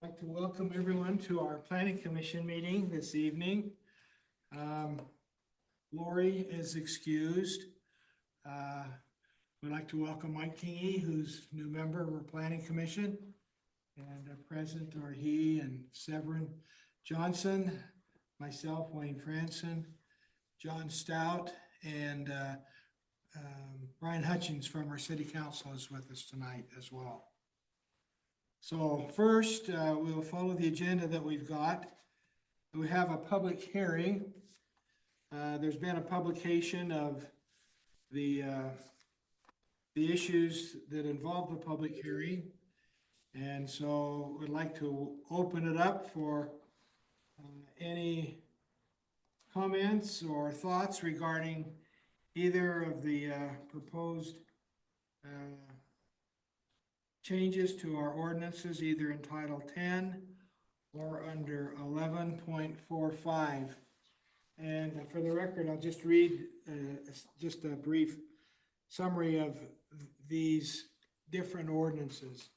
I'd like to welcome everyone to our planning commission meeting this evening. Lori is excused. We'd like to welcome Mike Kingy, who's new member of our planning commission. And present are he and Severin Johnson, myself, Wayne Franson, John Stout, and Brian Hutchins from our city council is with us tonight as well. So first, we'll follow the agenda that we've got. We have a public hearing. There's been a publication of the issues that involve the public hearing. And so we'd like to open it up for any comments or thoughts regarding either of the proposed changes to our ordinances, either in Title 10 or under 11.45. And for the record, I'll just read just a brief summary of these different ordinances.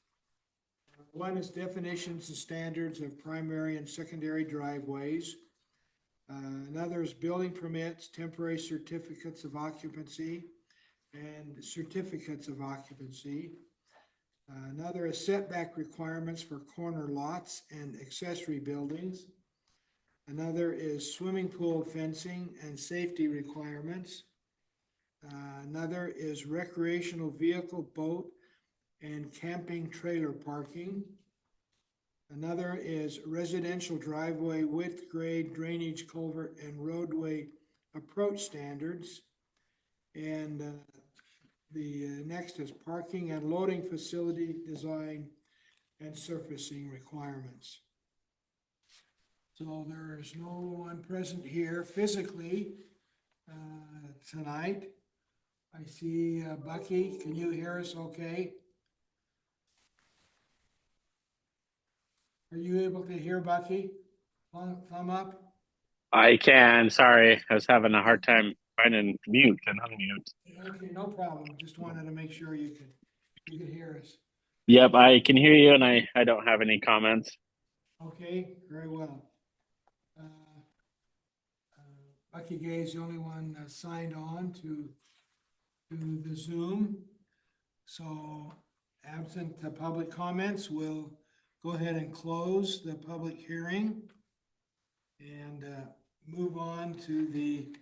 One is definitions and standards of primary and secondary driveways. Another is building permits, temporary certificates of occupancy, and certificates of occupancy. Another is setback requirements for corner lots and accessory buildings. Another is swimming pool fencing and safety requirements. Another is recreational vehicle, boat, and camping trailer parking. Another is residential driveway width, grade, drainage, culvert, and roadway approach standards. And the next is parking and loading facility design and surfacing requirements. So there is no one present here physically tonight. I see Bucky. Can you hear us okay? Are you able to hear Bucky? Thumb up? I can. Sorry, I was having a hard time finding mute and unmute. Okay, no problem. Just wanted to make sure you could hear us. Yep, I can hear you, and I don't have any comments. Okay, very well. Bucky Gay is the only one signed on to the Zoom. So absent the public comments, we'll go ahead and close the public hearing and move on to the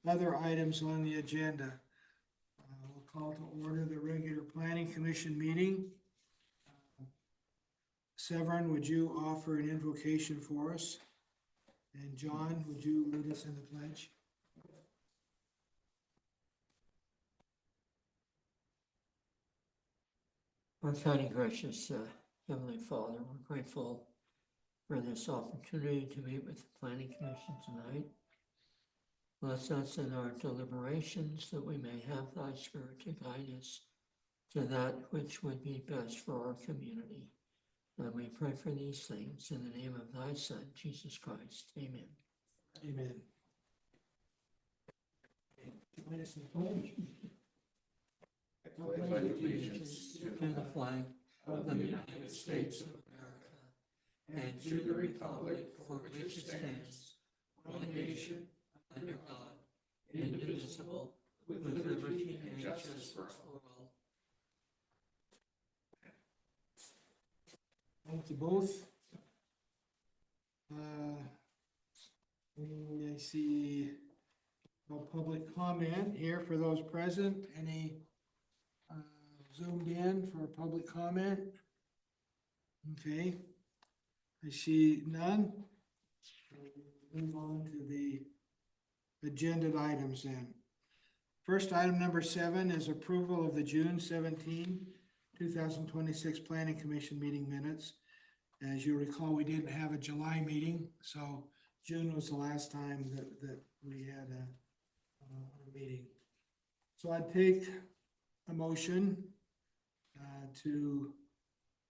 other items on the agenda. We'll call to order the regular planning commission meeting. Severin, would you offer an invocation for us? And John, would you lead us in the pledge? Our kind and gracious Heavenly Father, we're grateful for this opportunity to meet with the Planning Commission tonight. Bless us in our deliberations that we may have thy Spirit to guide us to that which would be best for our community. And we pray for these things in the name of thy Son, Jesus Christ. Amen. Amen. Join us in the pledge. I pledge allegiance to the flag of the United States of America and to the republic for which it stands, one nation, under God, indivisible, with liberty and justice for all. Thank you both. I see no public comment here for those present. Any zoomed in for public comment? Okay. I see none. Move on to the agenda items then. First item number 7 is approval of the June 17, 2026 Planning Commission meeting minutes. As you recall, we didn't have a July meeting, so June was the last time that we had a meeting. So I'd take a motion to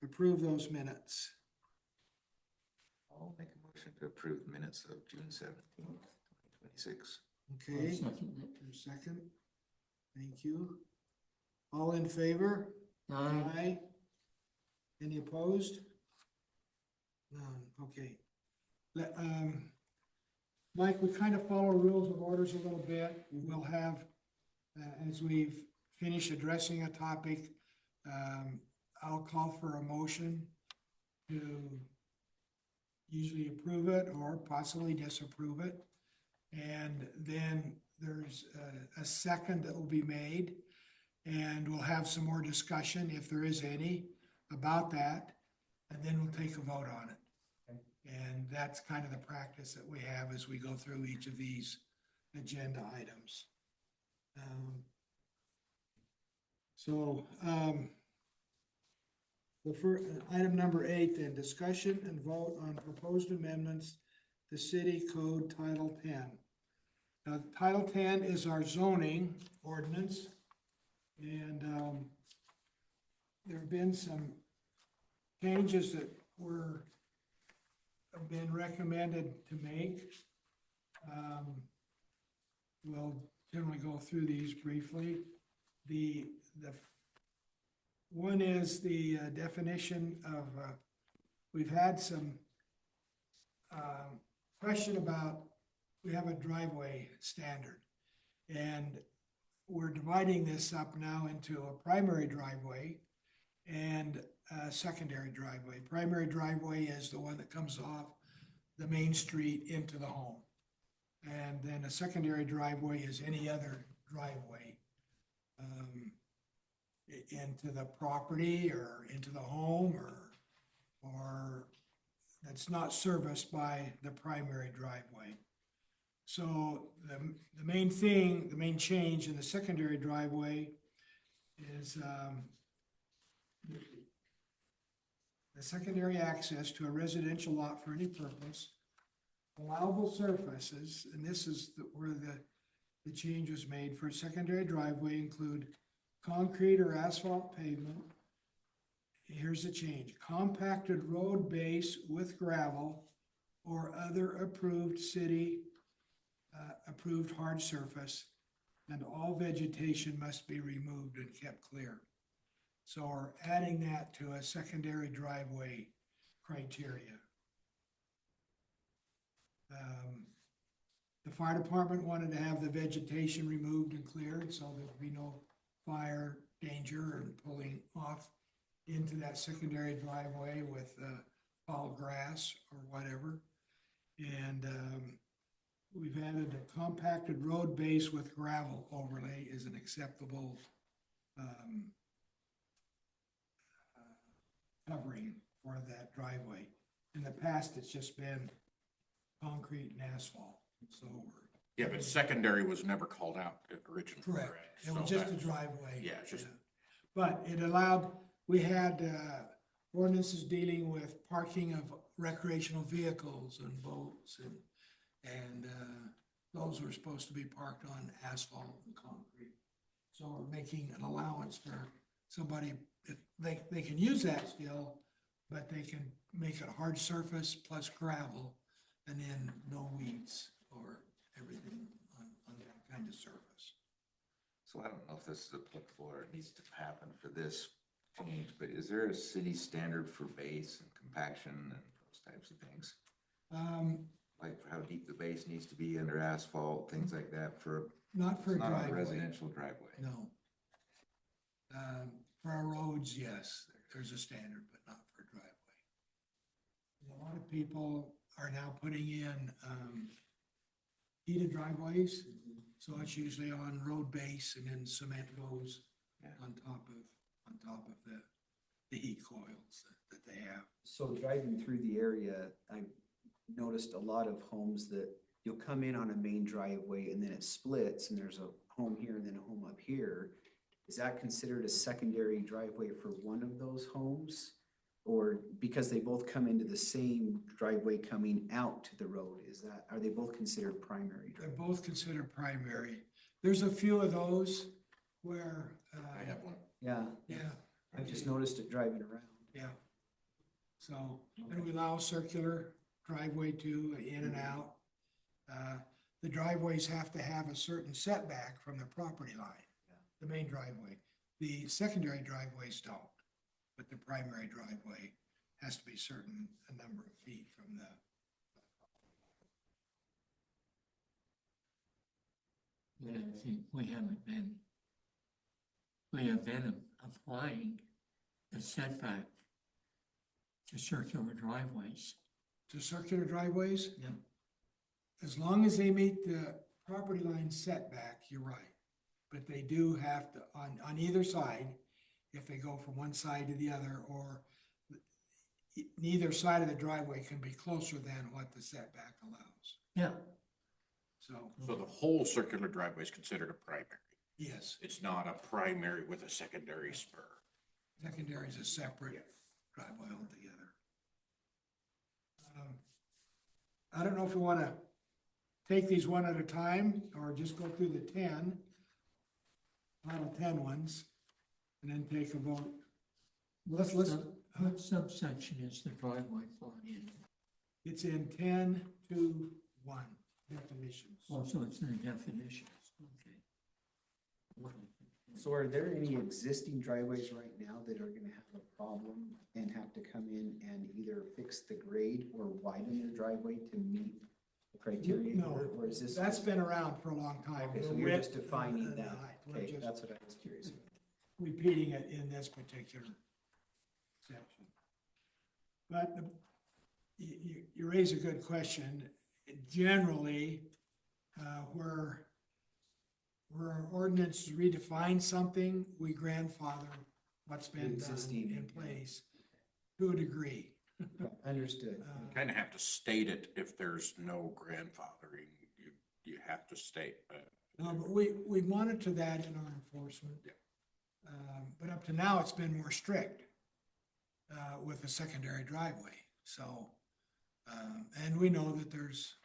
approve those minutes. I'll make a motion to approve minutes of June 17th, 2026. Okay, second. Thank you. All in favor? Aye. Any opposed? None, okay. Mike, we kind of follow rules of orders a little bit. We'll have, as we've finished addressing a topic, I'll call for a motion to usually approve it or possibly disapprove it. And then there's a second that will be made, and we'll have some more discussion, if there is any, about that, and then we'll take a vote on it. And that's kind of the practice that we have as we go through each of these agenda items. The first, item number 8, then, discussion and vote on proposed amendments to City Code Title 10. Now, Title 10 is our zoning ordinance, and there have been some changes that have been recommended to make. We'll generally go through these briefly. The one is the definition of, we've had some question about, we have a driveway standard, and we're dividing this up now into a primary driveway and a secondary driveway. Primary driveway is the one that comes off the main street into the home. And then a secondary driveway is any other driveway into the property or into the home or that's not serviced by the primary driveway. So the main thing, the main change in the secondary driveway is the secondary access to a residential lot for any purpose, allowable surfaces, and this is where the change was made for a secondary driveway, include concrete or asphalt pavement. Here's the change: compacted road base with gravel or other approved city approved hard surface, and all vegetation must be removed and kept clear. So we're adding that to a secondary driveway criteria. The fire department wanted to have the vegetation removed and cleared so there'd be no fire danger and pulling off into that secondary driveway with tall grass or whatever. And we've added a compacted road base with gravel overlay is an acceptable covering for that driveway. In the past, it's just been concrete and asphalt, so Yeah, but secondary was never called out originally. correct. It So was just a that's- driveway. Yeah, it's just, But it allowed, we had ordinances dealing with parking of recreational vehicles and boats and those were supposed to be parked on asphalt and concrete. So we're making an allowance for somebody, if they can use that still, but they can make it hard surface plus gravel and then no weeds or everything on that kind of surface. So I don't know if this is applicable or it needs to happen for this change, but is there a city standard for base and compaction and those types of things? Like how deep the base needs to be under asphalt, things like that for, Not for a it's not on a driveway. residential driveway. No. For our roads, yes, there's a standard, but not for a driveway. A lot of people are now putting in heated driveways, so it's usually on road base and then cement goes Yeah. on top of the heat coils that they have. So driving through the area, I noticed a lot of homes that you'll come in on a main driveway and then it splits and there's a home here and then a home up here. Is that considered a secondary driveway for one of those homes? Or because they both come into the same driveway coming out to the road, are they both considered primary? They're both considered primary. There's a few of those where, I have one. Yeah, yeah. I just noticed it driving around. Yeah. So, and we allow circular driveway too, in and out. The driveways have to have a certain setback from the property line, the main driveway. The secondary driveways don't, but the primary driveway has to be certain, a number of feet from the, But I think we have been applying the setback to circular driveways. to circular driveways. Yep. As long as they meet the property line setback, you're right. But they do have to, on either side, if they go from one side to the other, or neither side of the driveway can be closer than what the setback allows. Yeah, So, So the whole circular driveway is considered a primary. yes, It's not a primary with a secondary spur. secondary is a separate driveway altogether. I don't know if we want to take these one at a time, or just go through the 10, Title 10 ones, and then take a vote. Let's, what subsection is the driveway fall in? it's in 10.2.1, definitions. Also, it's in the definitions, okay. So are there any existing driveways right now that are gonna have a problem and have to come in and either fix the grade or widen their driveway to meet the criteria? No, Or is this? That's been around for a long time. Okay, so The you're width just defining and the that. height. We're Okay, just that's what I was curious about. repeating it in this particular section. But you raise a good question. Generally, where our ordinance redefines something, we grandfather what's been done Existing. in place to a degree. Understood. Kind of have to state it if there's no grandfathering. You have to state. No, but we monitor that in our enforcement. Yeah. But up to now, it's been more strict with the secondary driveway. So, and we know that there's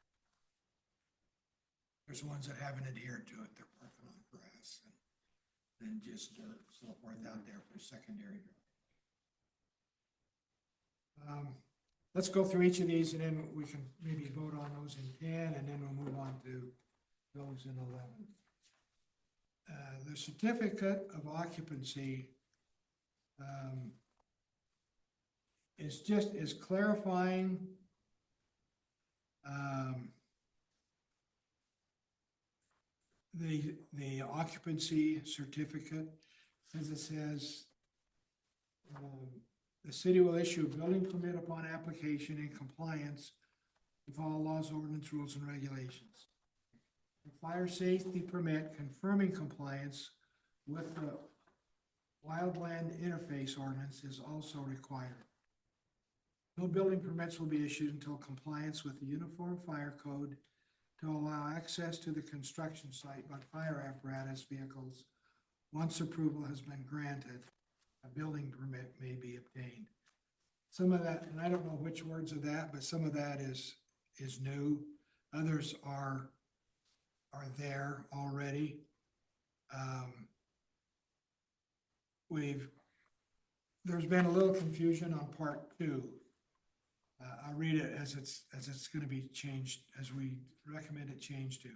ones that haven't adhered to it. They're parking on grass and just dirt, so forth out there for secondary. Let's go through each of these, and then we can maybe vote on those in 10, and then we'll move on to those in 11. The certificate of occupancy is clarifying the occupancy certificate, as it says, the city will issue a building permit upon application in compliance with all laws, ordinance, rules, and regulations. A fire safety permit confirming compliance with the wildland interface ordinance is also required. No building permits will be issued until compliance with the Uniform Fire Code to allow access to the construction site by fire apparatus vehicles. Once approval has been granted, a building permit may be obtained. Some of that, and I don't know which words of that, but some of that is new. Others are there already. There's been a little confusion on part 2. I'll read it as it's going to be changed, as we recommend it changed to.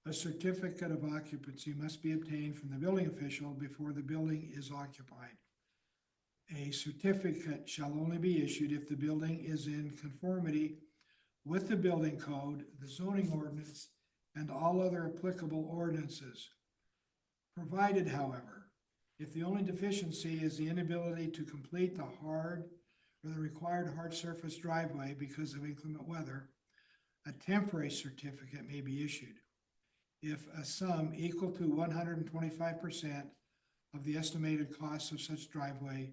A certificate of occupancy must be obtained from the building official before the building is occupied. A certificate shall only be issued if the building is in conformity with the building code, the zoning ordinance, and all other applicable ordinances. Provided, however, if the only deficiency is the inability to complete the required hard surface driveway because of inclement weather, a temporary certificate may be issued. If a sum equal to 125% of the estimated cost of such driveway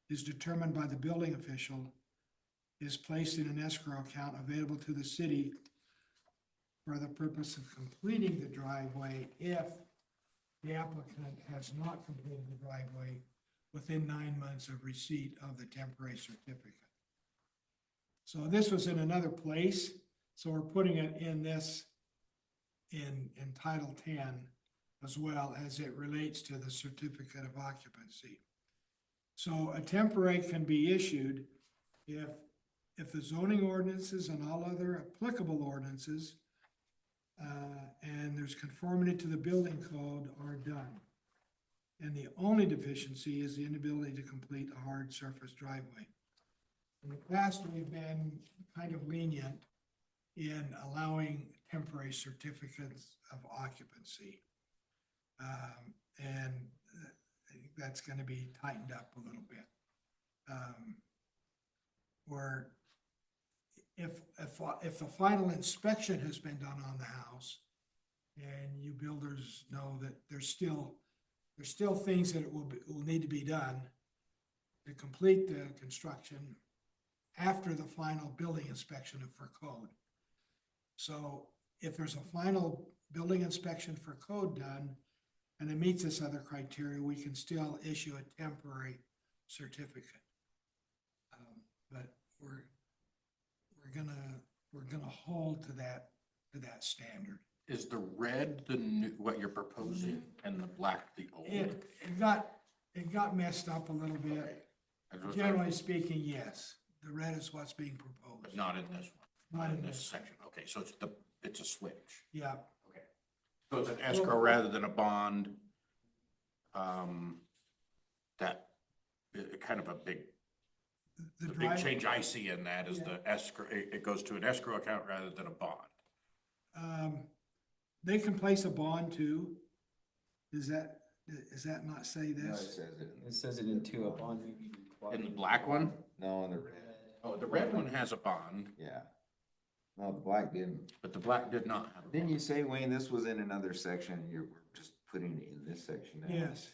is determined by the building official, is placed in an escrow account available to the city for the purpose of completing the driveway if the applicant has not completed the driveway within 9 months of receipt of the temporary certificate. So this was in another place, so we're putting it in this, in Title 10, as well as it relates to the certificate of occupancy. So a temporary can be issued if the zoning ordinances and all other applicable ordinances and there's conformity to the building code are done. And the only deficiency is the inability to complete a hard surface driveway. In the past, we've been kind of lenient in allowing temporary certificates of occupancy. And I think that's gonna be tightened up a little bit. Where if the final inspection has been done on the house and you builders know that there's still things that will need to be done to complete the construction after the final building inspection for code. So if there's a final building inspection for code done and it meets this other criteria, we can still issue a temporary certificate. But we're gonna hold to that standard. Is the red the new, what you're proposing, and the black the old? It got messed up a little bit. Okay. That's what- Generally speaking, yes, the red is what's being But proposed. not in this one, Not not in in this this. section. Okay, so it's a switch. Yeah, Okay. So it's an escrow rather than a bond. That, kind of a big, the the big drive, change I see in that is the escrow, it goes to an escrow account rather than a bond. they can place a bond too. Does that not say No, it this? says it. It says it into a bond may be required. In the black one? No, in the red, Oh, the red one has a bond, yeah. No, the black didn't. but the black did not have a Didn't bond. you say, Wayne, this was in another section, you were just putting it in this section now?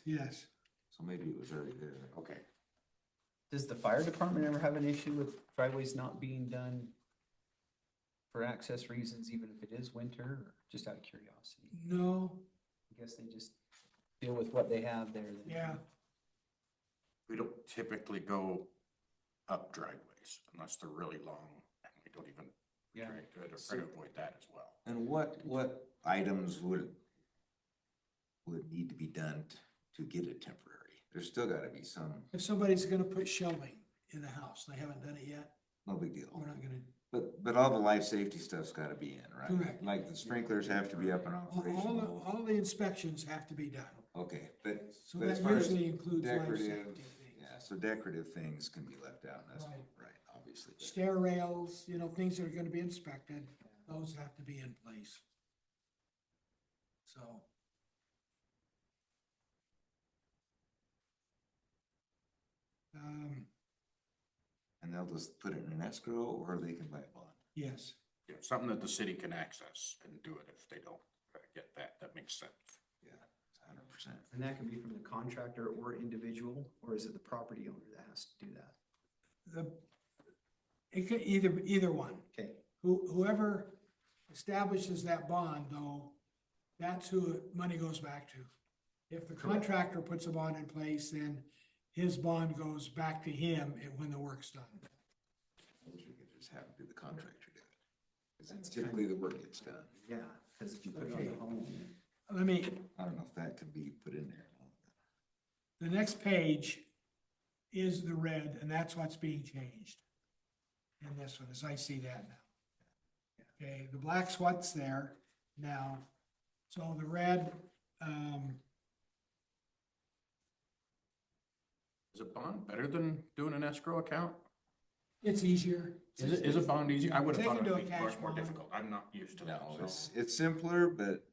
Yes. So maybe it was already there. Okay. Does the fire department ever have an issue with driveways not being done for access reasons, even if it is winter, or just out of curiosity? No, I guess they just deal with what they have there. then. yeah, We don't typically go up driveways unless they're really long, and we don't even Yeah. try to avoid that as well. And what items would need to be done to get it temporary? There's still gotta be some, if somebody's gonna put shelving in the house, they haven't done it yet, no big deal. we're not gonna, But all the life safety stuff's gotta be in, right? Correct. Like the sprinklers have to be up and operational. all the inspections have to be done. Okay, but So But as that far as usually includes life decorative, safety things. yeah, so decorative things can be left out, and that's Right. right, obviously. but- Stair rails, things that are gonna be inspected, those have to be in place. So. And they'll just put it in an escrow, or they can buy a bond. Yes, Yeah, something that the city can access and do it if they don't get that. That makes sense. Yeah, 100%. And that can be from the contractor or individual, or is it the property owner that has to do that? it could either one. Okay, Whoever establishes that bond, though, that's who money goes back to. If the contractor puts a bond in place, then his bond goes back to him when the work's done. I wish we could just have do the contractor do it. Because it's typically the work gets done. yeah, because if you put it on the home. Let me, I don't know if that can be put in there. the next page is the red, and that's what's being changed in this one, as I see that now. Okay, the black's what's there now. So the red, Is a bond better than doing an escrow account? it's easier. Is a bond easy? I would have They thought can it do would a be cash much more bond. difficult. I'm not used to that. No, so. it's simpler, but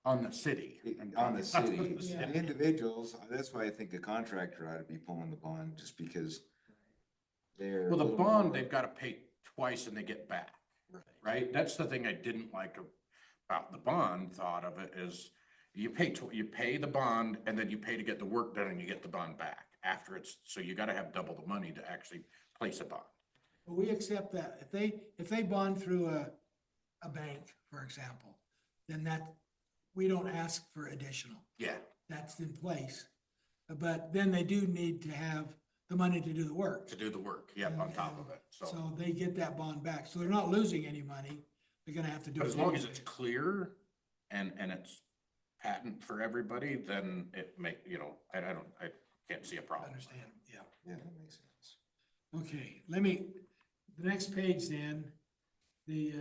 On the city. on the city, On the the city. individuals, that's why I think a contractor ought to be pulling the bond, just because they're. Well, a the little bond, more- they've got to pay twice and they get back, right? That's the thing I didn't like about the bond thought of it is you pay the bond and then you pay to get the work done and you get the bond back after so you got to have double the money to actually place a bond. Well, we accept that. If they bond through a bank, for example, then we don't ask for additional. Yeah, That's in place. But then they do need to have the money to do the work. to do the work, yep, on top of it, so. So they get that bond back. So they're not losing any money. They're gonna have to do it. But as long as anyway. it's clear and it's patent for everybody, then it I can't see a problem. Understand, yeah. Yeah, that makes sense. Okay, the next page then, the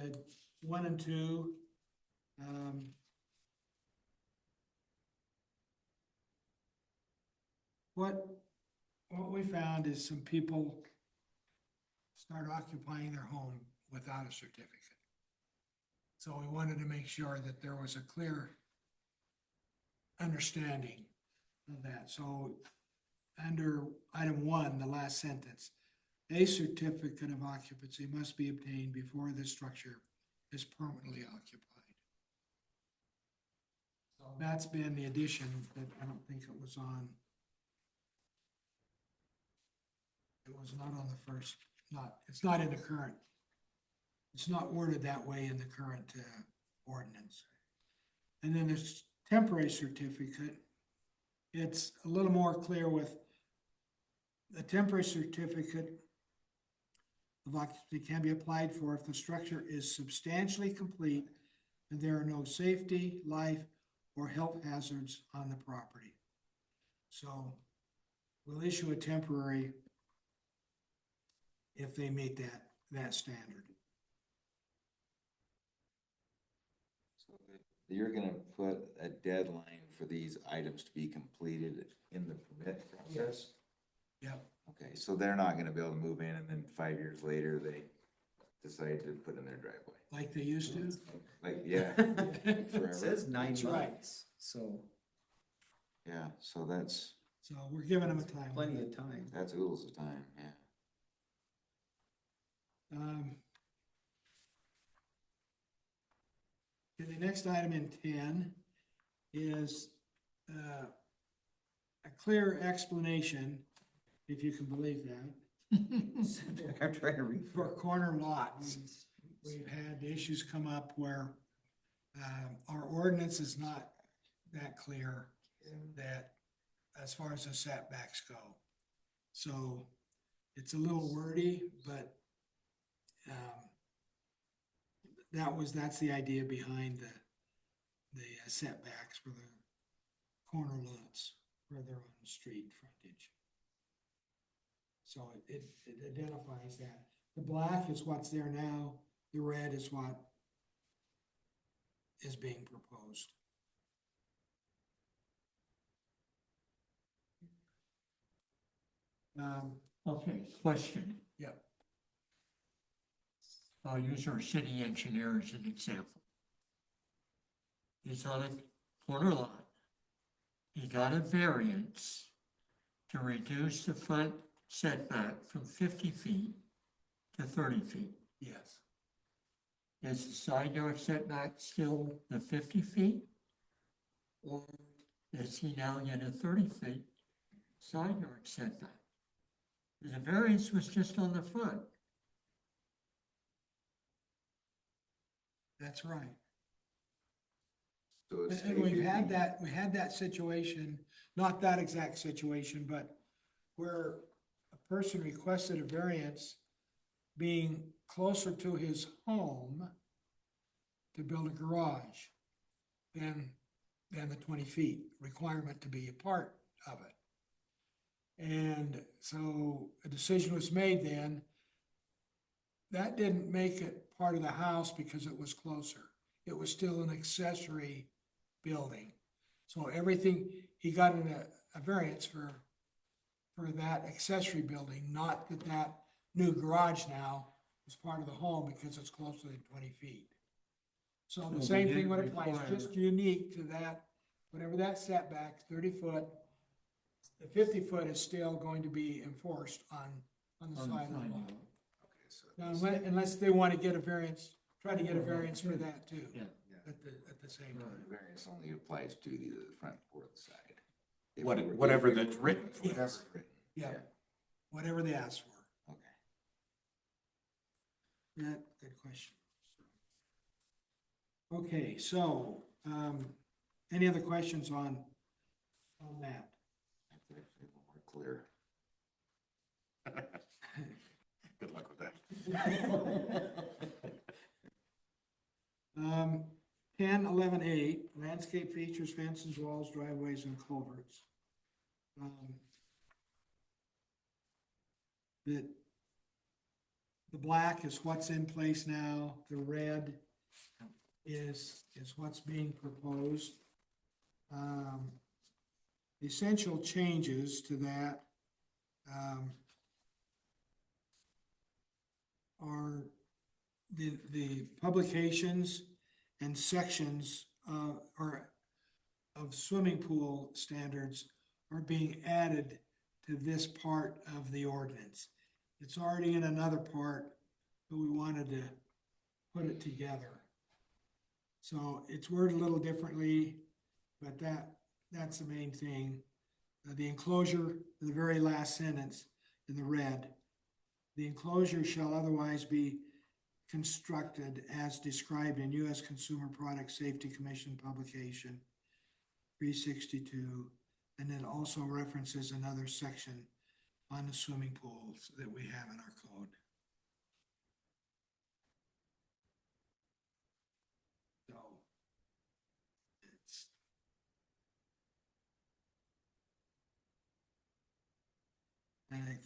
1 and 2. What we found is some people start occupying their home without a certificate. So we wanted to make sure that there was a clear understanding of that. So under item 1, the last sentence, a certificate of occupancy must be obtained before the structure is permanently occupied. So that's been the addition that I don't think it was on. It was not on the first, it's not in the current. It's not worded that way in the current ordinance. And then this temporary certificate, it's a little more clear with the temporary certificate of occupancy can be applied for if the structure is substantially complete and there are no safety, life, or health hazards on the property. So we'll issue a temporary if they meet that standard. So you're gonna put a deadline for these items to be completed in the permit process? Yep. Okay, so they're not gonna be able to move in and then 5 years later, they decide to put in their driveway. Like they used to? Like, yeah, It forever. says 9 That's right. months, so Yeah, so that's So we're giving them a time. plenty of time. oodles of time, yeah. Okay, the next item in 10 is a clear explanation, if you can believe that, I'm trying to read. for corner lots. We've had issues come up where our ordinance is not that clear that as far as the setbacks go. So it's a little wordy, but that's the idea behind the setbacks for the corner lots where they're on the street frontage. So it identifies that. The black is what's there now, the red is what is being proposed. Okay, question. Yep. I'll use our city engineer as an example. He's on a corner lot. He got a variance to reduce the front setback from 50 feet to 30 feet. Yes. Is the side yard setback still the 50 feet? Or does he now get a 30 feet side yard setback? The variance was just on the front. That's right. So it's. And we had that situation, not that exact situation, but where a person requested a variance being closer to his home to build a garage than the 20 feet requirement to be a part of it. And so a decision was made then. That didn't make it part of the house because it was closer. It was still an accessory building. So everything, he got a variance for that accessory building, not that new garage now is part of the home because it's closer than 20 feet. So the So same we thing didn't would apply, it's require- just unique to that, whatever that setback, 30 foot. The 50 foot is still going to be enforced on the on the side of the side lot. yard. Okay, so Now, unless they want to get a variance, try to get a variance for that too, Yeah. at the same time. the variance only applies to either the front or the side. If What- we were- whatever if we that's were- written. Whatever it's written. Yeah, whatever they ask for. Okay. Yeah, good question. Okay, so, any other questions on that? That's actually a little more clear. Good luck with that. 10.11.8, landscape features, fences, walls, driveways, and culverts. The black is what's in place now, the red is what's being proposed. Essential changes to that. the publications and sections, or of swimming pool standards are being added to this part of the ordinance. It's already in another part, but we wanted to put it together. So it's worded a little differently, but that's the main thing. The enclosure, the very last sentence in the red, the enclosure shall otherwise be constructed as described in U.S. Consumer Product Safety Commission publication 362, and then also references another section on the swimming pools that we have in our code. So it's and I,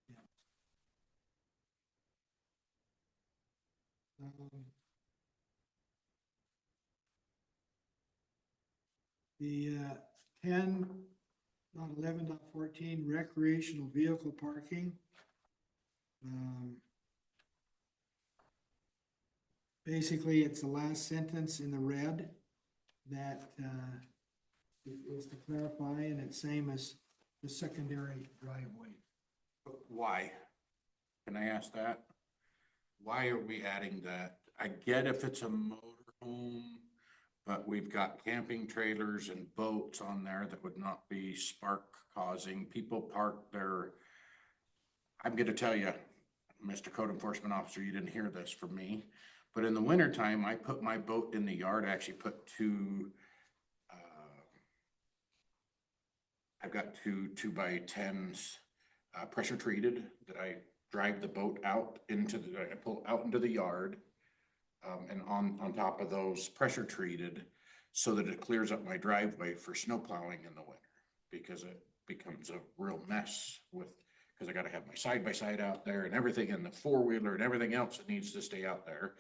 yeah. The 10.11.14 recreational vehicle parking. Basically, it's the last sentence in the red that is to clarify, and it's same as the secondary driveway. Why? Can I ask that? Why are we adding that? I get if it's a motor home, but we've got camping trailers and boats on there that would not be spark causing. People park their, I'm gonna tell you, Mr. Code Enforcement Officer, you didn't hear this from me, but in the wintertime, I put my boat in the yard. I actually put I've got two 2x10s, pressure treated, that I drive the boat out into I pull out into the yard. And on top of those, pressure treated, so that it clears up my driveway for snow plowing in the winter, because it becomes a real mess because I gotta have my side-by-side out there and everything, and the four-wheeler and everything else that needs to stay out there.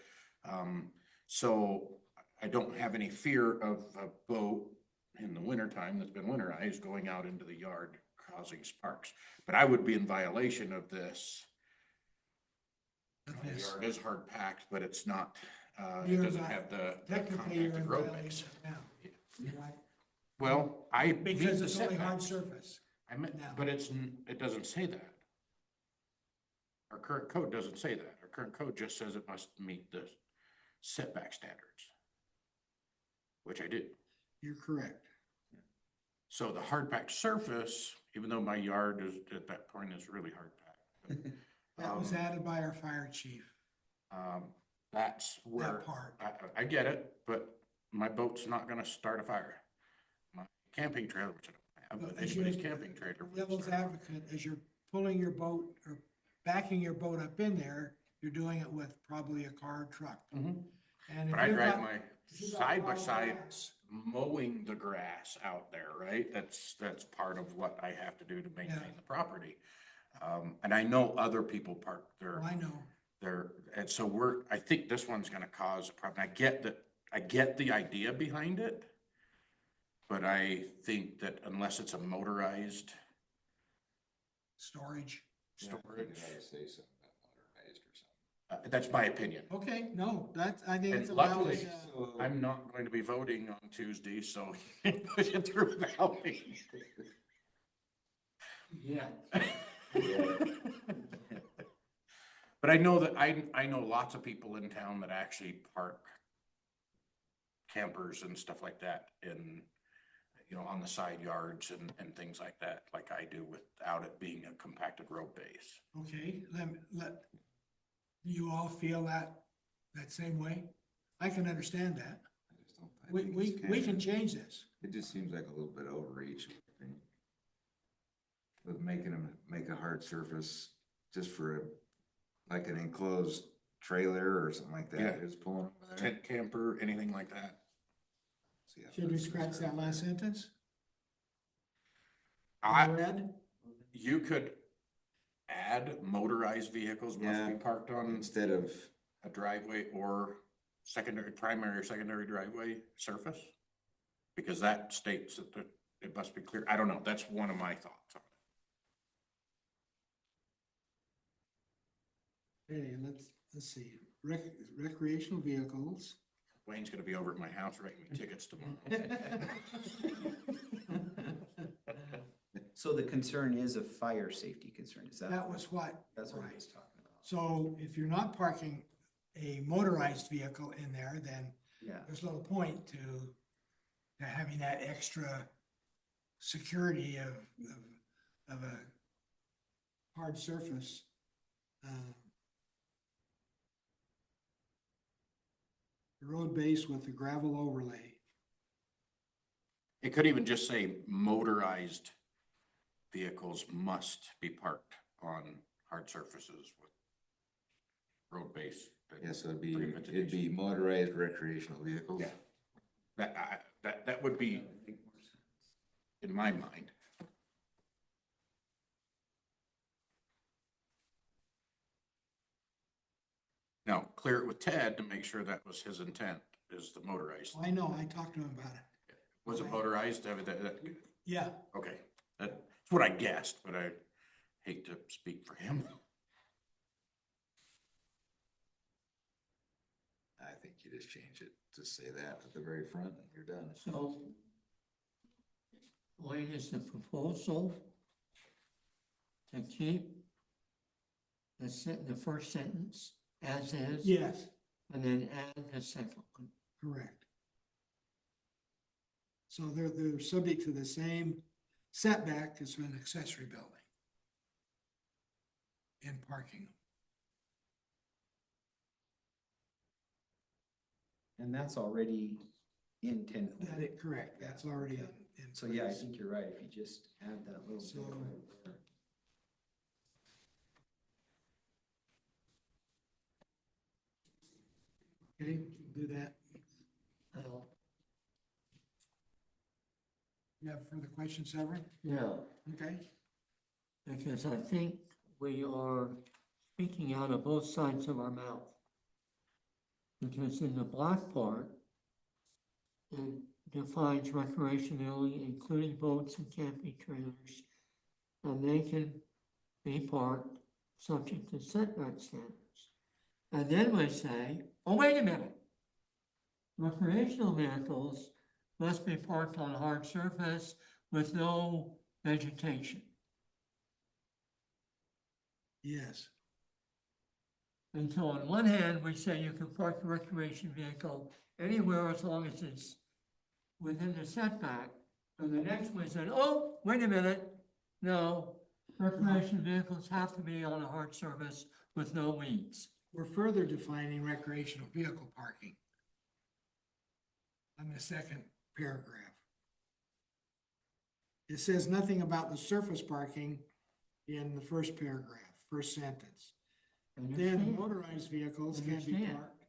So I don't have any fear of a boat in the wintertime that's been winterized going out into the yard causing sparks. But I would be in violation of this. The yard is hard packed, but it's not, it doesn't have the Technically, you're in compacted road violation base. now. Right? Well, I meet Because the it's only hard setbacks. surface. now. But it doesn't say that. Our current code doesn't say that. Our current code just says it must meet the setback standards, which I do. You're correct. So the hard packed surface, even though my yard is at that point is really hard packed. That was added by our fire chief, That's where, that part. I get it, but my boat's not gonna start a fire. My camping trailer, which I don't have, but As anybody's you- camping trailer. would Devil's start a fire. advocate, as you're pulling your boat or backing your boat up in there, you're doing it with probably a car or truck. Mhm. And if But I you've drive got- my if you've got side by a lot of side grass, mowing the grass out there, right? That's part of what I have to do to maintain Yeah. the property. And I know other people park oh, I know. and so I think this one's gonna cause a problem. I get the idea behind it. But I think that unless it's a motorized Storage. storage, Say something about modernized or something. that's my opinion. Okay, no, I think And it's a luckily, valid, So- I'm not going to be voting on Tuesday, so you can push it through without me. Yeah. But I know that, I know lots of people in town that actually park campers and stuff like that in, on the side yards and things like that, like I do, without it being a compacted road base. okay, let, you all feel that same way? I can understand that. I just don't- I think it's We can kinda- change this. It just seems like a little bit overreach, I think. With making them make a hard surface just for like an enclosed trailer or something like that, Yeah. just pulling over there. Tent camper, anything like that. See, I Should we put scratch that last sentence? I, Red? you could add motorized vehicles must Yeah. be parked on Instead of, a driveway or primary or secondary driveway surface? Because that states that it must be clear. I don't know. That's one of my thoughts on Okay, let's see, recreational vehicles. Wayne's gonna be over at my house writing me tickets tomorrow. So the concern is a fire safety concern, is that? That was what. That's what I right. was talking about. So if you're not parking a motorized vehicle in there, then Yeah, there's little point to having that extra security of a hard surface. The road base with the gravel overlay. It could even just say motorized vehicles must be parked on hard surfaces with road base. Yes, it'd be motorized recreational vehicles. Yeah. That would be, in my mind. Now, clear it with Ted to make sure that was his intent, is the motorized. I know, I talked to him about it. Was it motorized? Yeah, Okay, that's what I guessed, but I hate to speak for him. I think you just change it to say that at the very front and you're done. So, Wayne, is the proposal to keep the first sentence as is? yes, And then add the second one? correct. So they're subject to the same setback as an accessory building in parking. and that's already in 10. That is correct, that's already in. So yeah, I place. think you're right, if you just add that little So- bit right there. Okay, do that. Well, You have further questions, Severin? yeah, Okay, because I think we are speaking out of both sides of our mouth. Because in the black part, it defines recreationally, including boats and camping trailers, and they can be parked subject to setback standards. And then we say, oh, wait a minute. Recreational vehicles must be parked on hard surface with no vegetation. yes, And so on one hand, we say you can park a recreation vehicle anywhere as long as it's within the setback. And the next one said, oh, wait a minute, no, recreation vehicles have to be on a hard surface with no weeds. we're further defining recreational vehicle parking on the second paragraph. It says nothing about the surface parking in the first paragraph, first sentence. Then Understand? motorized vehicles can be Understand. parked,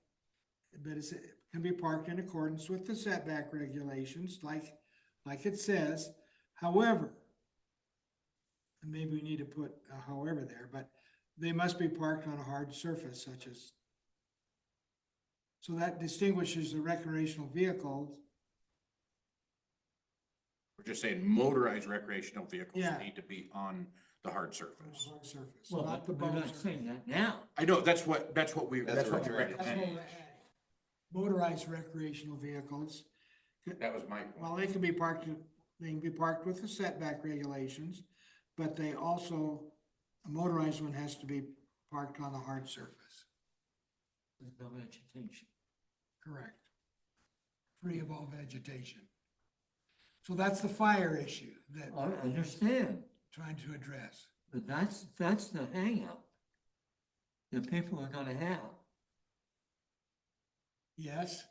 but it can be parked in accordance with the setback regulations, like it says. However, and maybe we need to put a however there, but they must be parked on a hard surface such as. So that distinguishes the recreational vehicles. We're just saying motorized recreational vehicles Yeah. need to be on the hard On a surface. hard surface, Well, not the we're boat not surface. saying that now. I know, that's what That's you're what we're That's what recommending. we're adding. Motorized recreational vehicles, That was my point. well, they can be parked with the setback regulations, but they also, a motorized one has to be parked on a hard surface. With no vegetation. Correct. Free of all vegetation. So that's the fire issue that I we're understand, trying to address. but that's the hangup that people are gonna have. Yes?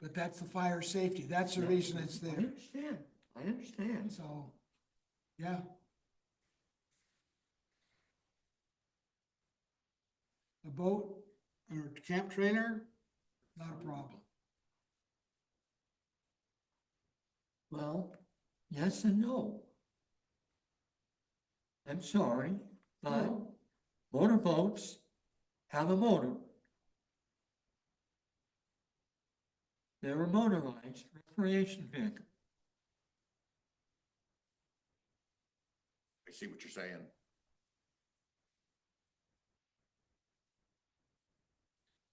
But that's the fire safety. That's the reason it's I there. understand. So, yeah. A boat or camp trailer, not a problem. Well, yes and no. I'm sorry, but No. motorboats have a motor. They're a motorized recreation vehicle. I see what you're saying.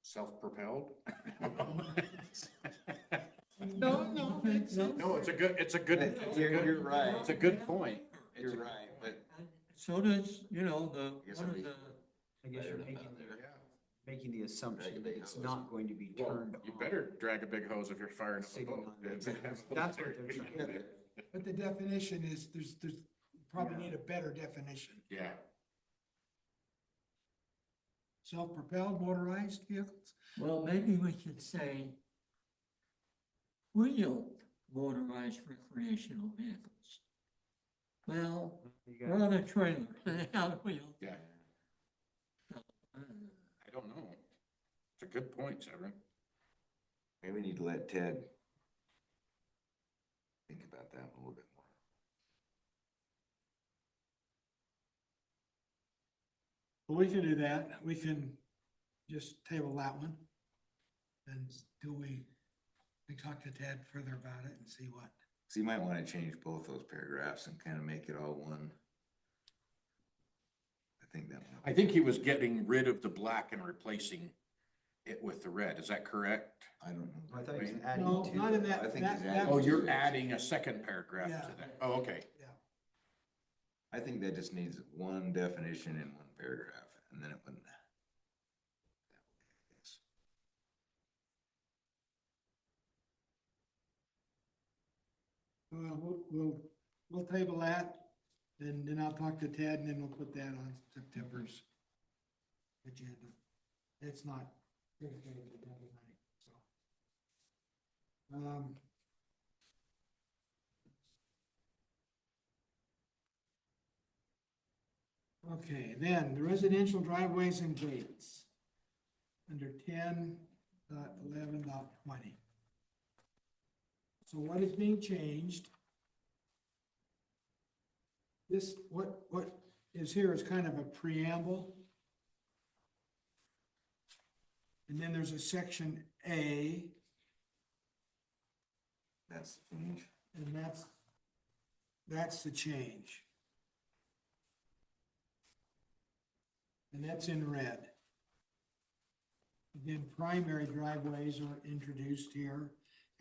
Self-propelled? No, it's, No, it's a good, it's a good, it's a You're good, right. it's a good point. It's You're a- right, but So does, you know, the, I guess one of I'd be- the, I guess you're making the assumption that it's not going to be Well, turned you on. better drag a big hose if you're firing up a Sitting boat. on the- That's what they're trying to do. but the definition is, there's, you probably Yeah. need a better definition. Yeah, Self-propelled motorized vehicles? well, maybe we should say wheeled motorized recreational vehicles. Well, You we're got- on a trailer, they have wheels. yeah, I don't know. It's a good point, Severin. maybe we need to let Ted think about that a little bit more. Well, we can do that. We can just table that one. And do we talk to Ted further about it and see what? So you might wanna change both those paragraphs and kind of make it all one. I think that. I think he was getting rid of the black and replacing it with the red. Is that correct? I don't know. I thought he was No, adding No, to not in it. that. I think he's that adding- Oh, was- you're adding a second paragraph Yeah. to that. Oh, okay. Yeah. I think that just needs one definition in one paragraph, and then it wouldn't. Well, we'll table that, and then I'll talk to Ted, and then we'll put that on September's agenda. It's not critical to the tonight, so. Okay, then, the residential driveways and gates, under 10.11.20. So what is being changed? This, what is here is kind of a preamble. And then there's a section A, That's the change. and that's the change. And that's in red. Again, primary driveways are introduced here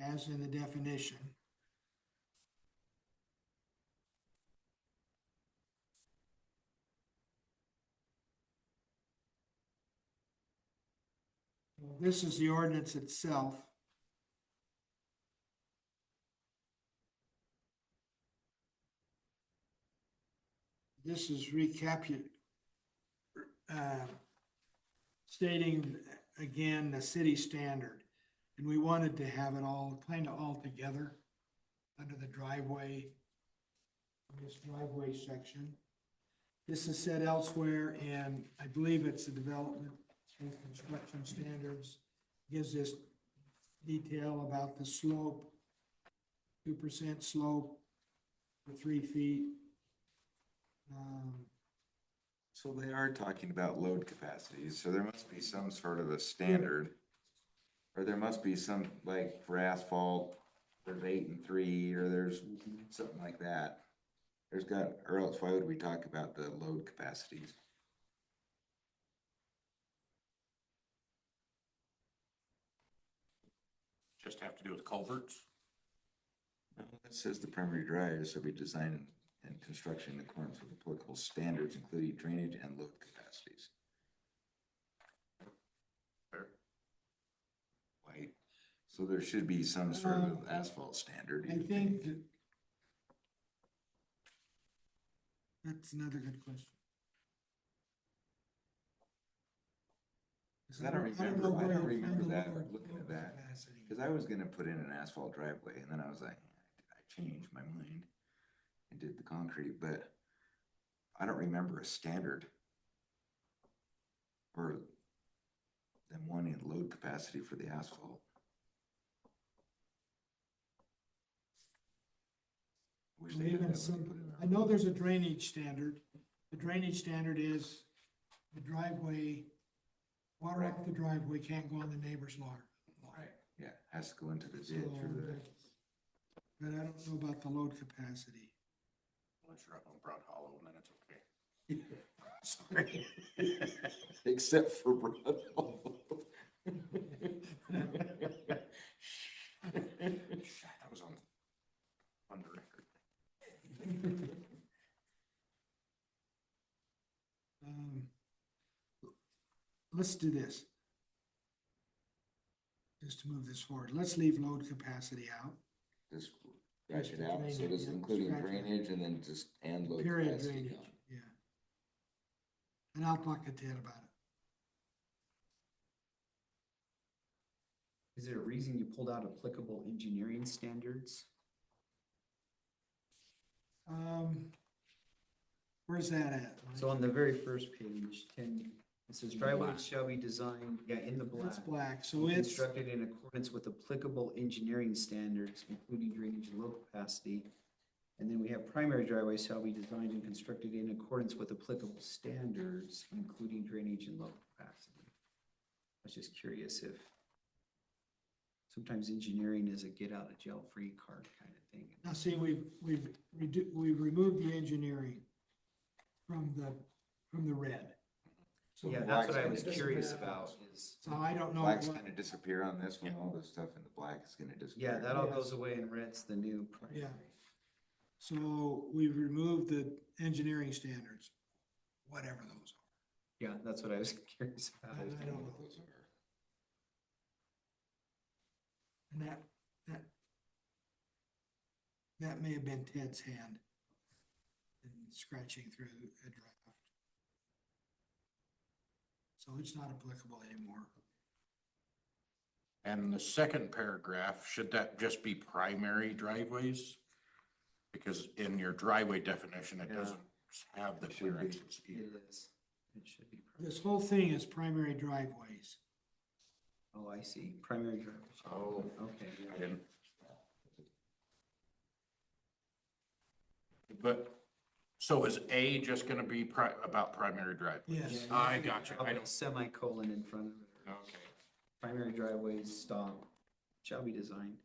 as in the definition. This is the ordinance itself. This is stating again the city standard. And we wanted to have it all kind of all together under the driveway, this driveway section. This is said elsewhere, and I believe it's the development and construction standards, gives this detail about the slope, 2% slope for 3 feet. So they are talking about load capacities, so there must be some sort of a standard. Or there must be some, like for asphalt, there's 8 and 3, or there's something like that. There's got, or else why would we talk about the load capacities? Just have to do with culverts. No, it says the primary drives shall be designed and construction in accordance with applicable standards, including drainage and load capacities. Fair. Right, so there should be some sort of asphalt standard. I you would think that that's another good question. 'Cause I don't remember where you'll find that, the lower- looking at lower that. capacity. Cause I was gonna put in an asphalt driveway, and then I was like, I changed my mind and did the concrete, but I don't remember a standard or them wanting load capacity for the asphalt. Wish Or they had even that when they put it some, in. I know there's a drainage standard. The drainage standard is the driveway, water off the driveway can't go on the neighbor's lawn. Right, yeah, has to go into the So, ditch or the, but I don't know about the load capacity. Unless you're up on Broad Hollow, and then it's okay. Sorry. except for Broad Hollow. let's do this. Just to move this forward, let's leave load capacity out. Just scratch it out, so Drainage, this yeah, including scratch that. drainage and then just and load Period capacity. drainage, yeah. And I'll talk to Ted about it. Is there a reason you pulled out applicable engineering standards? Where's that at? Mike? So on the very first page, 10, it says driveways shall be designed, yeah, in the black. That's black, so it's, Constructed in accordance with applicable engineering standards, including drainage and load capacity. And then we have primary driveways shall be designed and constructed in accordance with applicable standards, including drainage and load capacity. I was just curious if sometimes engineering is a get out of jail free card kind of thing. now see, we've removed the engineering from the red. So Yeah, that's what I Black's was gonna curious disappear. about is, So I don't know Black's what, gonna disappear on this one, all the stuff in the black is gonna disappear. yeah, that all Yes. goes away and red's the new primary. Yeah. So we've removed the engineering standards, whatever those Yeah, that's what I was curious are. about. I don't know what those are. And that may have been Ted's hand in scratching through a draft. So it's not applicable anymore. And the second paragraph, should that just be primary driveways? Because in your driveway definition, it Yeah. doesn't have the It should be. clearances It either. is. It should be. This whole thing is primary driveways. Oh, I see. Primary drivers. Oh. Okay. yeah. I didn't. But, so is A just gonna be about primary driveways? Yes. I got you. I I'll put a don't, semicolon in front of it. okay. Primary driveways, stop, shall be designed.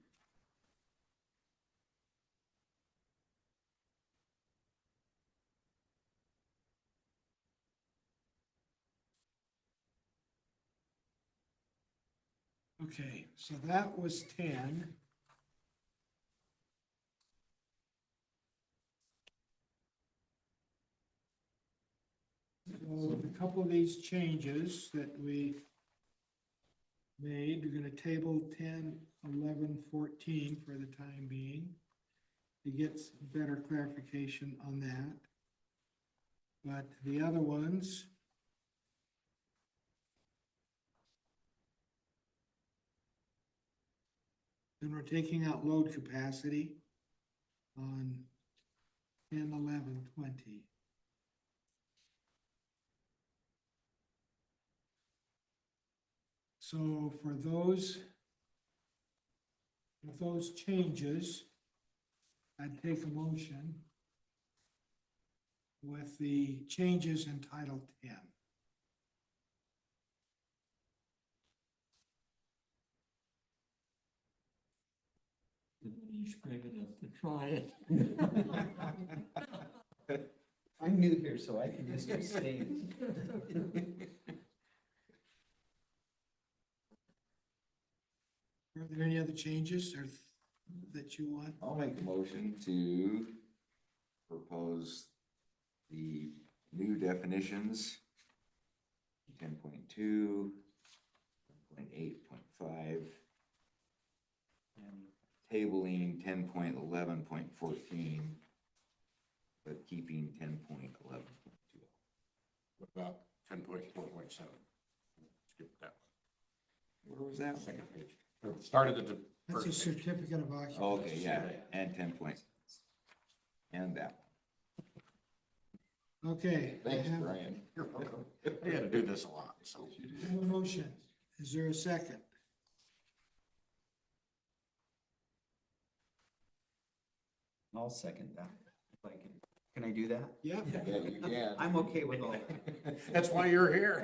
Okay, so that was 10. So a couple of these changes that we made, we're gonna table 10, 11, 14 for the time being to get some better clarification on that. But the other ones, then we're taking out load capacity on 10, 11, 20. So for those, with those changes, I'd take a motion with the changes in Title 10. He's brave enough to try it. I'm new here, so I can just abstain. Are there any other changes or that you want? I'll make a motion to propose the new definitions. 10.2, 10.8.5, and tabling 10.11.14, but keeping 10.11.2. What about 10.4.7? Skip that Where was that? one. Second page. Or started at the That's a first page. certificate of occupancy. Okay, yeah, and 10 point, and that Okay. one. Thanks, I have- Brian. You're welcome. I had to do this a lot, so. I have a motion. Is there a second? I'll second that. If I can I do that? Yeah. Yeah, you can. I'm okay with all that. That's why you're here.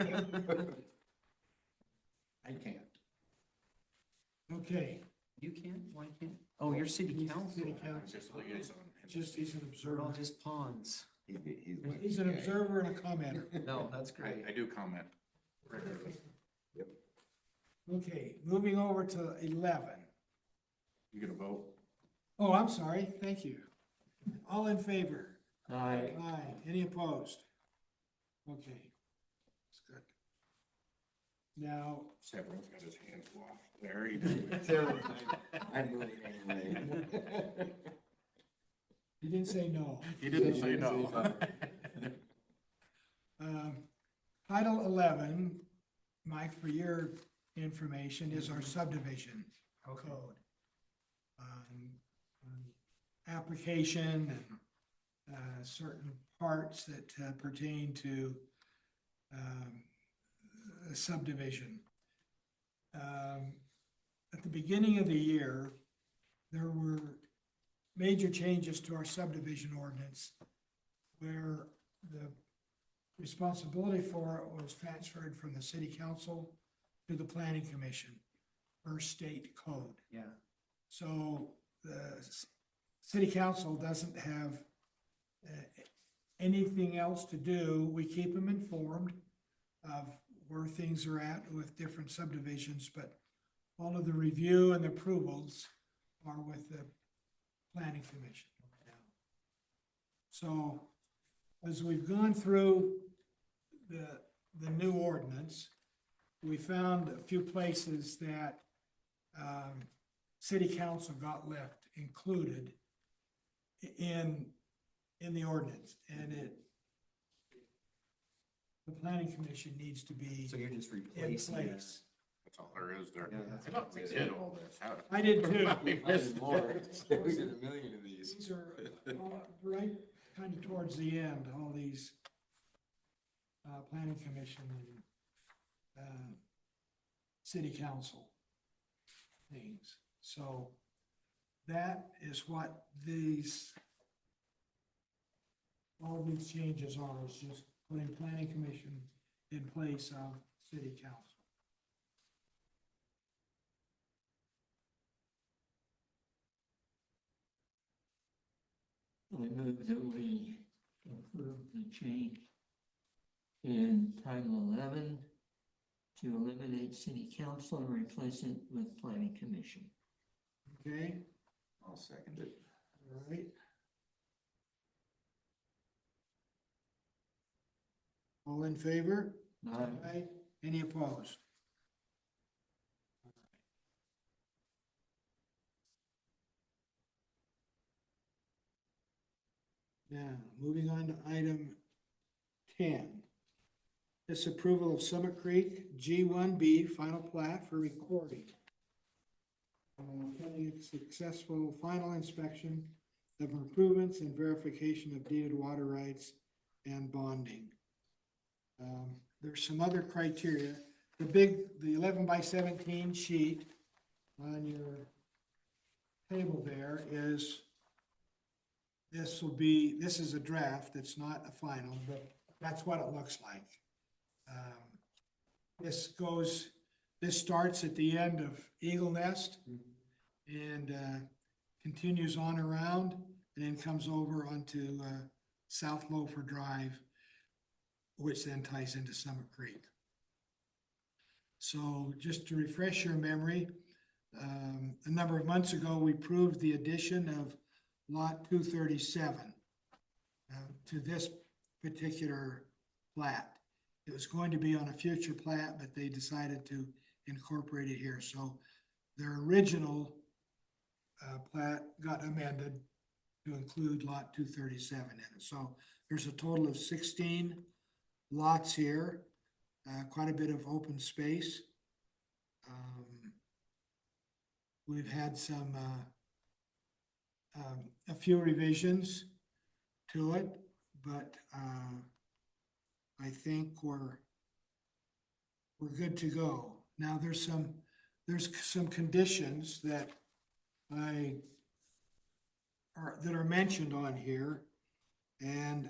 I can't. Okay. You can? Why can't? Oh, you're city He's council. city I'm council. just liaison. Just, he's an We're all observer. just pawns. He's an observer and a commenter. No, that's great. I do comment regularly. Okay, moving over to 11. You gonna vote? Oh, I'm sorry. Thank you. All in favor? Aye. Aye. Any opposed? Okay. That's good. Now, Severan's got his hand washed there. He did. I'm moving anyway. he didn't say no. He didn't say no. Title 11, Mike, for your information, is our subdivision code. Application and certain parts that pertain to subdivision. At the beginning of the year, there were major changes to our subdivision ordinance where the responsibility for it was transferred from the city council to the planning commission per state code. Yeah. So the city council doesn't have anything else to do. We keep them informed of where things are at with different subdivisions, but all of the review and approvals are with the planning commission. So as we've gone through the new ordinance, we found a few places that city council got left included in the ordinance, and the planning commission needs to be So you're just in replacing that. place. That's all there is there. Yeah, that's I thought we did all this. How- I did too. We missed More. it. We did a million of these. These are right kind of towards the end, all these planning commission and city council things. So that is what all these changes are, is just putting planning commission in place of city council. I move that we approve the change in Title 11 to eliminate city council and replace it with planning commission. Okay, I'll second it. all right. All in favor? Aye. Any opposed? Now, moving on to item 10. Disapproval of Summit Creek G1B final plat for recording. Pending a successful final inspection of improvements and verification of deeded water rights and bonding. There's some other criteria. The 11 by 17 sheet on your table there is, this is a draft, it's not a final, but that's what it looks like. This starts at the end of Eagle Nest and continues on around and then comes over onto South Loafer Drive, which then ties into Summit Creek. So just to refresh your memory, a number of months ago, we approved the addition of lot 237 to this particular plat. It was going to be on a future plat, but they decided to incorporate it here. So their original plat got amended to include lot 237 in it. So there's a total of 16 lots here, quite a bit of open space. We've had a few revisions to it, but I think we're good to go. Now there's some conditions that are mentioned on here, and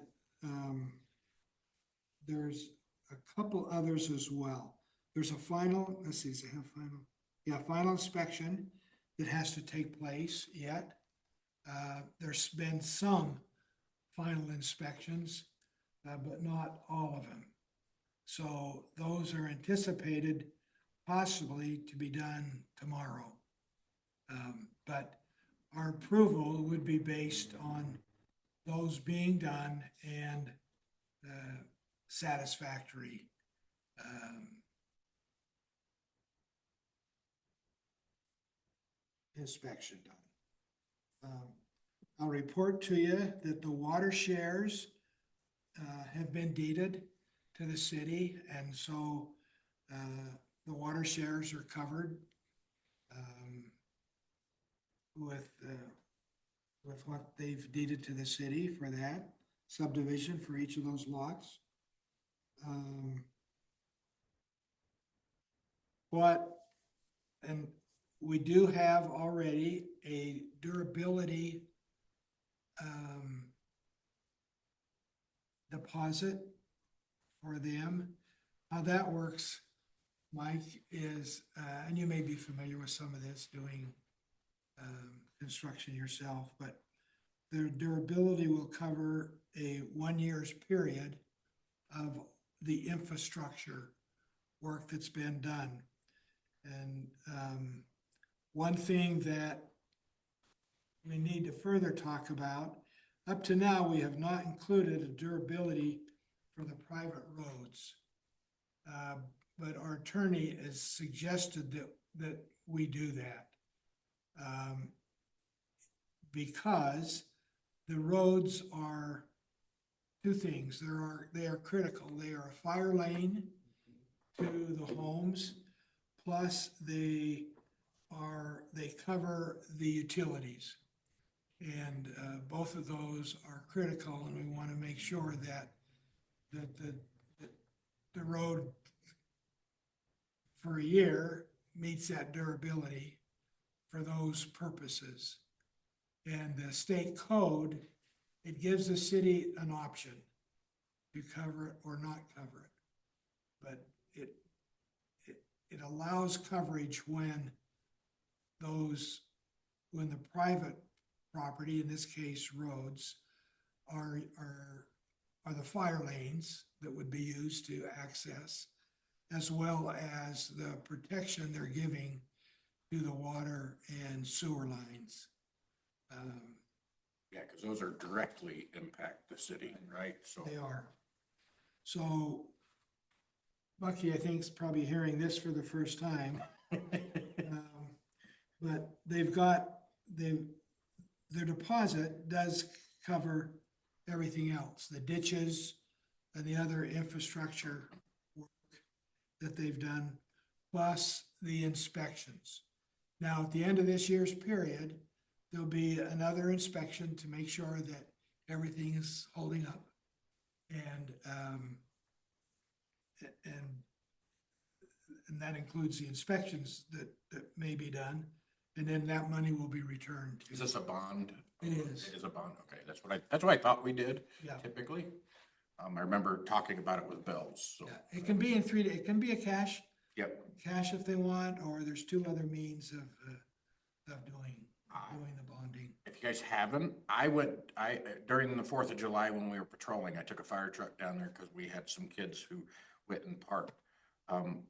there's a couple others as well. There's a final, let's see, does it have final? Yeah, final inspection that has to take place yet. There's been some final inspections, but not all of them. So those are anticipated possibly to be done tomorrow. But our approval would be based on those being done and satisfactory inspection done. I'll report to you that the water shares have been deeded to the city, and so the water shares are covered with what they've deeded to the city for that subdivision for each of those lots. And we do have already a durability deposit for them. How that works, Mike, is, and you may be familiar with some of this, doing construction yourself, but their durability will cover a 1 year's period of the infrastructure work that's been done. And one thing that we need to further talk about, up to now, we have not included a durability for the private roads. But our attorney has suggested that we do that. Because the roads are two things. They are critical. They are a fire lane to the homes, plus they cover the utilities. And both of those are critical, and we want to make sure that the road for a year meets that durability for those purposes. And the state code, it gives the city an option to cover it or not cover it. But it allows coverage when the private property, in this case roads, are the fire lanes that would be used to access, as well as the protection they're giving to the water and sewer lines. Yeah, because those are directly impact the city, right? So They are. So Bucky, I think, is probably hearing this for the first time. But their deposit does cover everything else, the ditches and the other infrastructure work that they've done, plus the inspections. Now, at the end of this year's period, there'll be another inspection to make sure that everything is holding up. And that includes the inspections that may be done, and then that money will be returned. is this a bond? It is. It is a bond. Okay, that's what I thought we did Yeah. typically. I remember talking about it with Bells, so. Yeah, it can be it can be a cash Yep. if they want, or there's two other means of doing the bonding. If you guys haven't, during the 4th of July when we were patrolling, I took a fire truck down there because we had some kids who went and parked.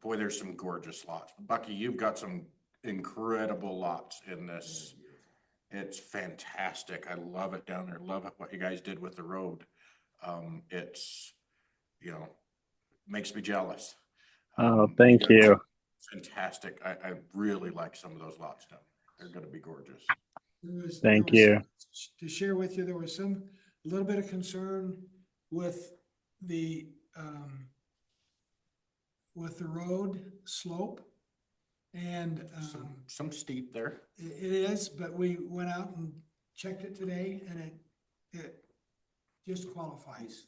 Boy, there's some gorgeous lots. Bucky, you've got some incredible lots in this. It's fantastic. I love it down there. Love what you guys did with the road. It's, makes me jealous. Oh, thank you. Fantastic. I really like some of those lots down there. They're gonna be gorgeous. Thank you. To share with you, there was a little bit of concern with the road slope. And Some steep there. it is, but we went out and checked it today, and it just qualifies.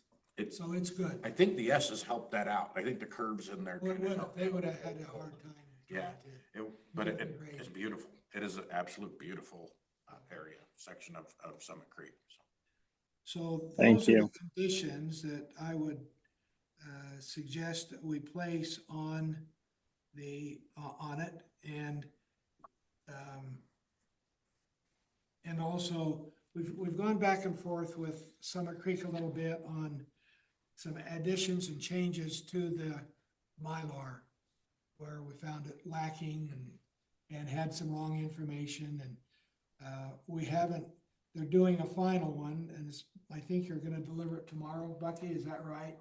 So it's good. I think the S has helped that out. I think the curves in there. kind of helped They out. would have had a hard time. doing Yeah, it. but it's beautiful. It is an absolute beautiful area, section of Summit Creek. So Thank those are the you. conditions that I would suggest that we place on it. And also, we've gone back and forth with Summit Creek a little bit on some additions and changes to the Mylar, where we found it lacking and had some wrong information, and we haven't, they're doing a final one, and I think you're gonna deliver it tomorrow, Bucky, is that right?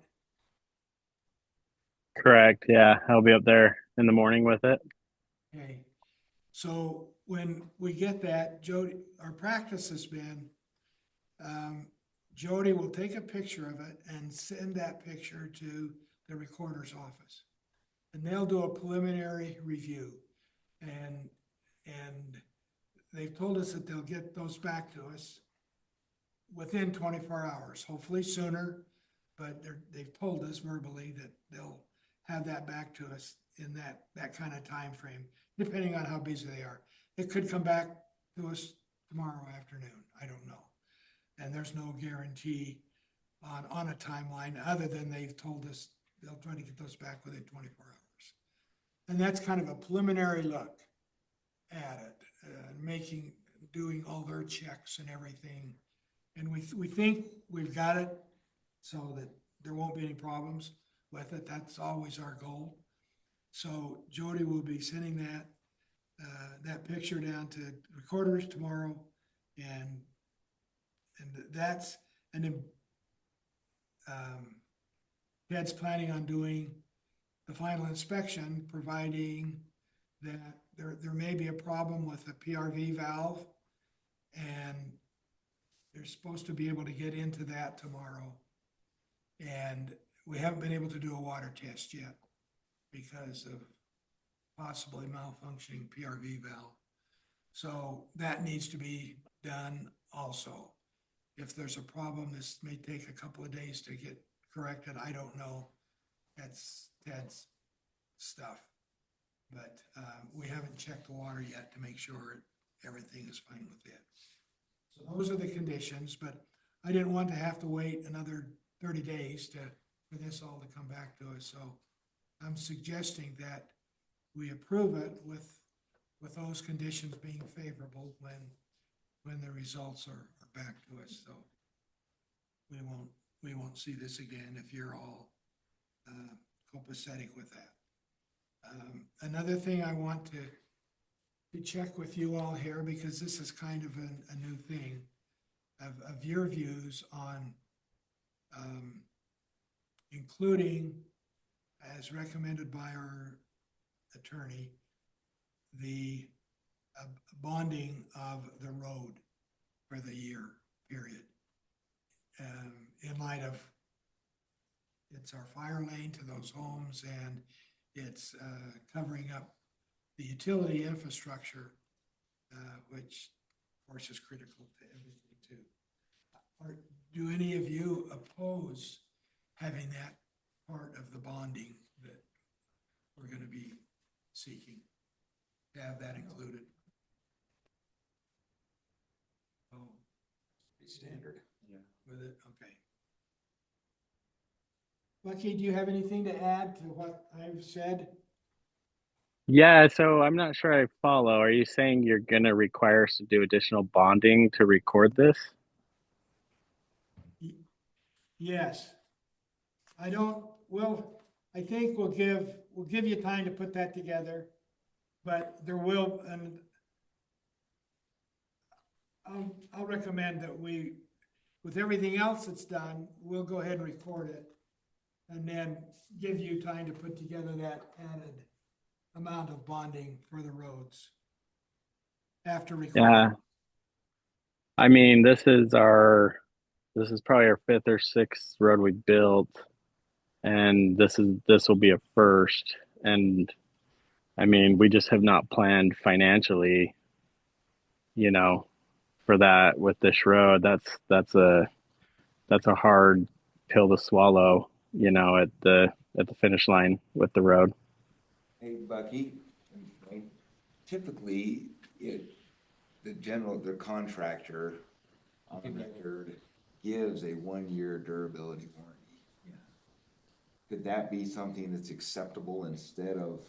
Correct. Yeah, I'll be up there in the morning with it. Okay, So when we get that, Jody, our practice has been, Jody will take a picture of it and send that picture to the recorder's office. And they'll do a preliminary review. And they've told us that they'll get those back to us within 24 hours, hopefully sooner, but they've told us verbally that they'll have that back to us in that kind of time frame, depending on how busy they are. It could come back to us tomorrow afternoon, I don't know. And there's no guarantee on a timeline, other than they've told us they'll try to get those back within 24 hours. And that's kind of a preliminary look at it, doing all their checks and everything. And we think we've got it so that there won't be any problems with it. That's always our goal. So Jody will be sending that picture down to recorders tomorrow, and that's, and then Ted's planning on doing the final inspection, providing that there may be a problem with the PRV valve, and they're supposed to be able to get into that tomorrow. And we haven't been able to do a water test yet because of possibly malfunctioning PRV valve. So that needs to be done also. If there's a problem, this may take a couple of days to get corrected. I don't know. That's Ted's stuff. But we haven't checked the water yet to make sure everything is fine with it. So those are the conditions, but I didn't want to have to wait another 30 days for this all to come back to us. So I'm suggesting that we approve it with those conditions being favorable when the results are back to us. So we won't see this again if you're all copacetic with that. Another thing I want to check with you all here, because this is kind of a new thing, of your views on including, as recommended by our attorney, the bonding of the road for the year period. In light of, it's our fire lane to those homes, and it's covering up the utility infrastructure, which of course is critical to everything too. Do any of you oppose having that part of the bonding that we're going to be seeking to have that included? Oh, Pretty standard. with it, okay. Lucky, do you have anything to add to what I've said? Yeah, so I'm not sure I follow. Are you saying you're gonna require us to do additional bonding to record this? Yes. I think we'll give you time to put that together, but there will, and I'll recommend that with everything else that's done, we'll go ahead and record it and then give you time to put together that added amount of bonding for the roads after recording. Yeah. I mean, this is probably our fifth or sixth road we built, and this will be a first. And I mean, we just have not planned financially, for that with this road. That's a hard pill to swallow, at the finish line with the road. Hey, Bucky, typically, the contractor on record gives a 1-year durability warranty. Yeah. Could that be something that's acceptable instead of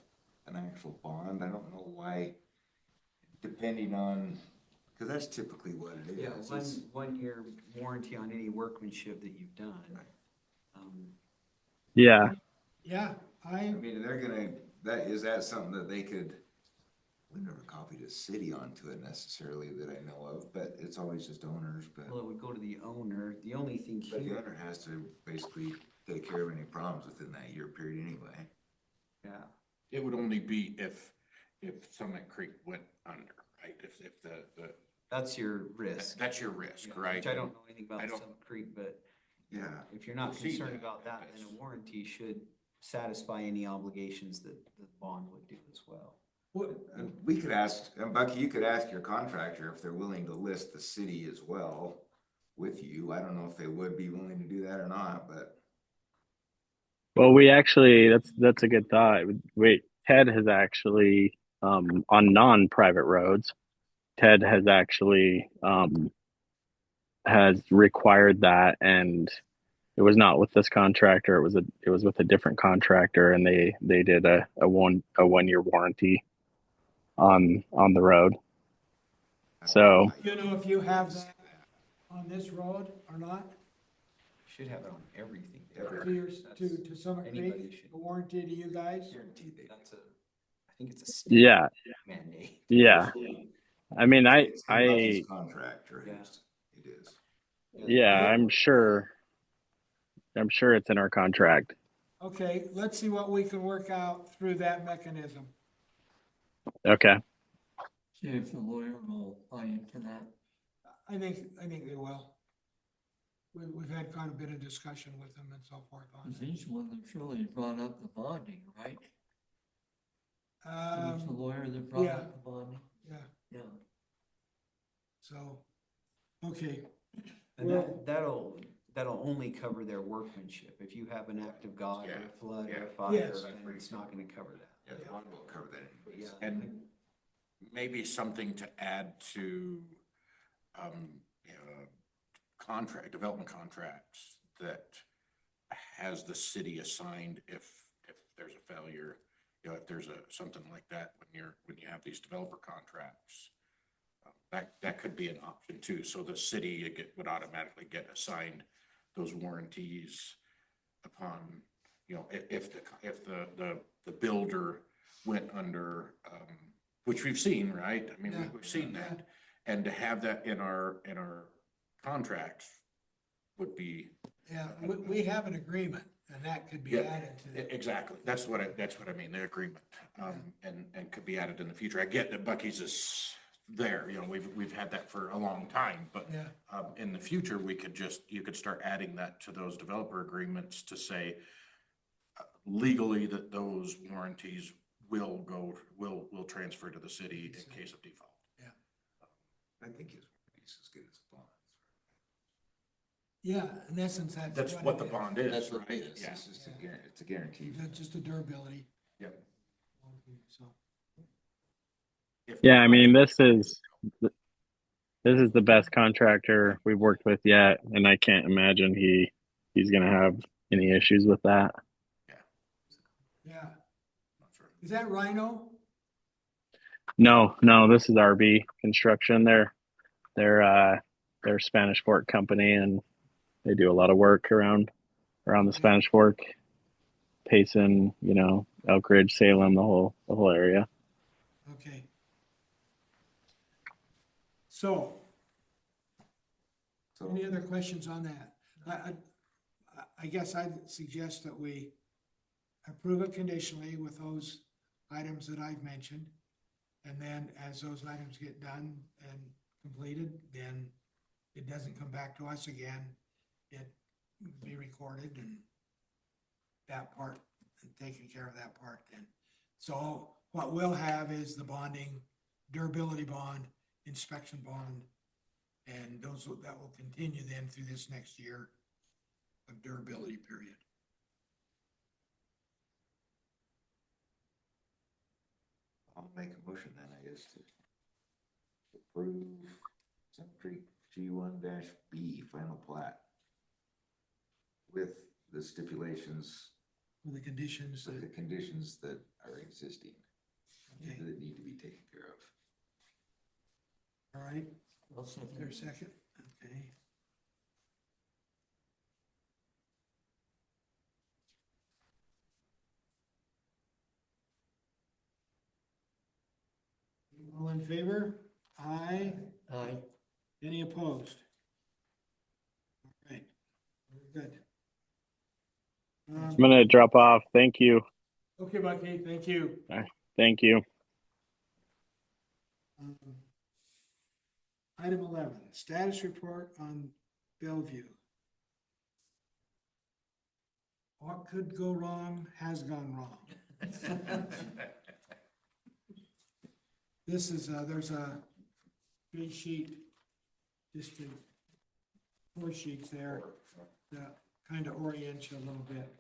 an actual bond? I don't know why, depending on, because that's typically what it is. Yeah, one year warranty on any workmanship that you've done. Right. Yeah. Yeah, I mean, is that something that they could, we never copied a city onto it necessarily that I know of, but it's always just owners, but. Well, it would go to the owner. The only thing But the here, owner has to basically take care of any problems within that year period anyway. yeah, It would only be if if Summit Creek went under, right? If the, That's your risk. that's your risk, right? Which I don't know anything I about don't- Summit Creek, but Yeah. if you're not We'll see concerned that, about that, then that's- a warranty should satisfy any obligations that the bond would do as well. And we could ask, and Bucky, you could ask your contractor if they're willing to list the city as well with you. I don't know if they would be willing to do that or not, but Well, we actually, that's a good thought. Wait, Ted has actually, on non-private roads, Ted has actually, has required that, and it was not with this contractor. It was with a different contractor, and they did a 1 year warranty on the road. So You know if you have that on this road or not? Should have it on everything. To your, to Summit Anybody Creek, should. a warranty to you guys? Guaranteed, that's a, I think it's a state yeah, mandate. yeah. I mean, it's somebody's contractor. Yeah. It is. yeah, I'm sure it's in our contract. Okay, let's see what we can work out through that mechanism. Okay. See if the lawyer will buy into that. I think they will. We've had quite a bit of discussion with them and so forth on Cause he's the one that really brought up the bonding, right? it. So it's the lawyer that brought yeah. up the bonding, Yeah, yeah. so, okay, And Well- that'll only cover their workmanship. If you have an act of God or Yeah, a flood or yeah. a fire, Yes. then it's not gonna cover that. Yeah, the bond will cover that But anyways. yeah, And maybe something to add to, development contracts that has the city assigned if there's a failure, if there's something like that when you have these developer contracts. That could be an option too. So the city would automatically get assigned those warranties upon, if the builder went under, which we've seen, right? I mean, Yeah. we've seen that. And to have that in our contract would be. yeah, we have an agreement and that could be Yeah, added to the. Exactly. That's what I mean, the agreement, and could be added in the future. I get that Bucky's is there, we've had that for a long time, but Yeah. in the future, you could start adding that to those developer agreements to say legally that those warranties will transfer to the city in case of default. I think his warranty's as good as the bond. Yeah, in essence, That's what the it is. bond is, That's what right? it is. Yeah. It's just it's a guarantee. That's just a durability. Yep. So, Yeah, I mean, this is the best contractor we've worked with yet, and I can't imagine he's gonna have any issues with that. yeah, Not sure. is that Rhino? No, this is RB Construction. They're a Spanish Fork company, and they do a lot of work around the Spanish Fork, Payson, Elk Ridge, Salem, the whole area. Okay. So, So any other questions on that? I guess I'd suggest that we approve it conditionally with those items that I've mentioned. And then as those items get done and completed, then it doesn't come back to us again. It would be recorded and that part, and taking care of that part then. So what we'll have is the bonding, durability bond, inspection bond, and that will continue then through this next year of durability period. I'll make a motion then, I guess, to approve Summit Creek G1-B final plat with the stipulations, With the conditions with the that, conditions that are existing, okay, that need to be taken care of. all right, I'll is second there a it. second? Okay. All in favor? Aye. Aye. Any opposed? All right, very good. I'm gonna drop off. Thank you. Okay, Bucky, thank you. Thank you. Um, Item 11, status report on Bellevue. What could go wrong has gone wrong. This is, there's a big sheet, just to, 4 sheets there, that kind of orient you a little bit.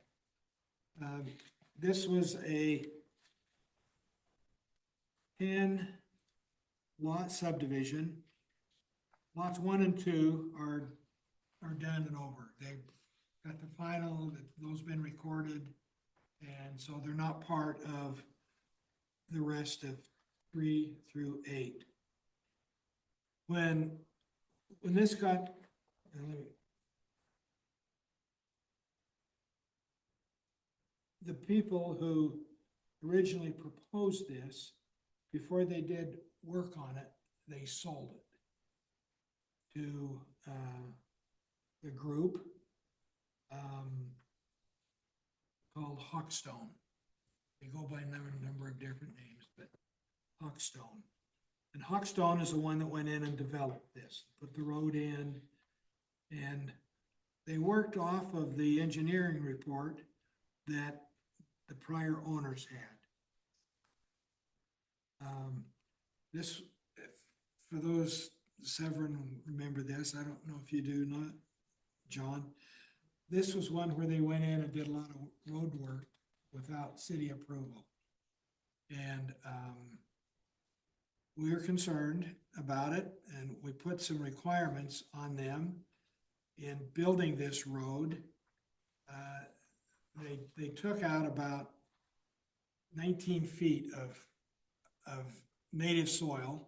This was a 10 lot subdivision. Lots 1 and 2 are done and over. They've got the final, those been recorded, and so they're not part of the rest of 3 through 8. When this got, the people who originally proposed this, before they did work on it, they sold it to the group called Hawkstone. They go by a number of different names, but Hawkstone. And Hawkstone is the one that went in and developed this, put the road in, and they worked off of the engineering report that the prior owners had. This, for those, Severin remember this, I don't know if you do not, John. This was one where they went in and did a lot of road work without city approval. And we were concerned about it, and we put some requirements on them in building this road. They took out about 19 feet of native soil,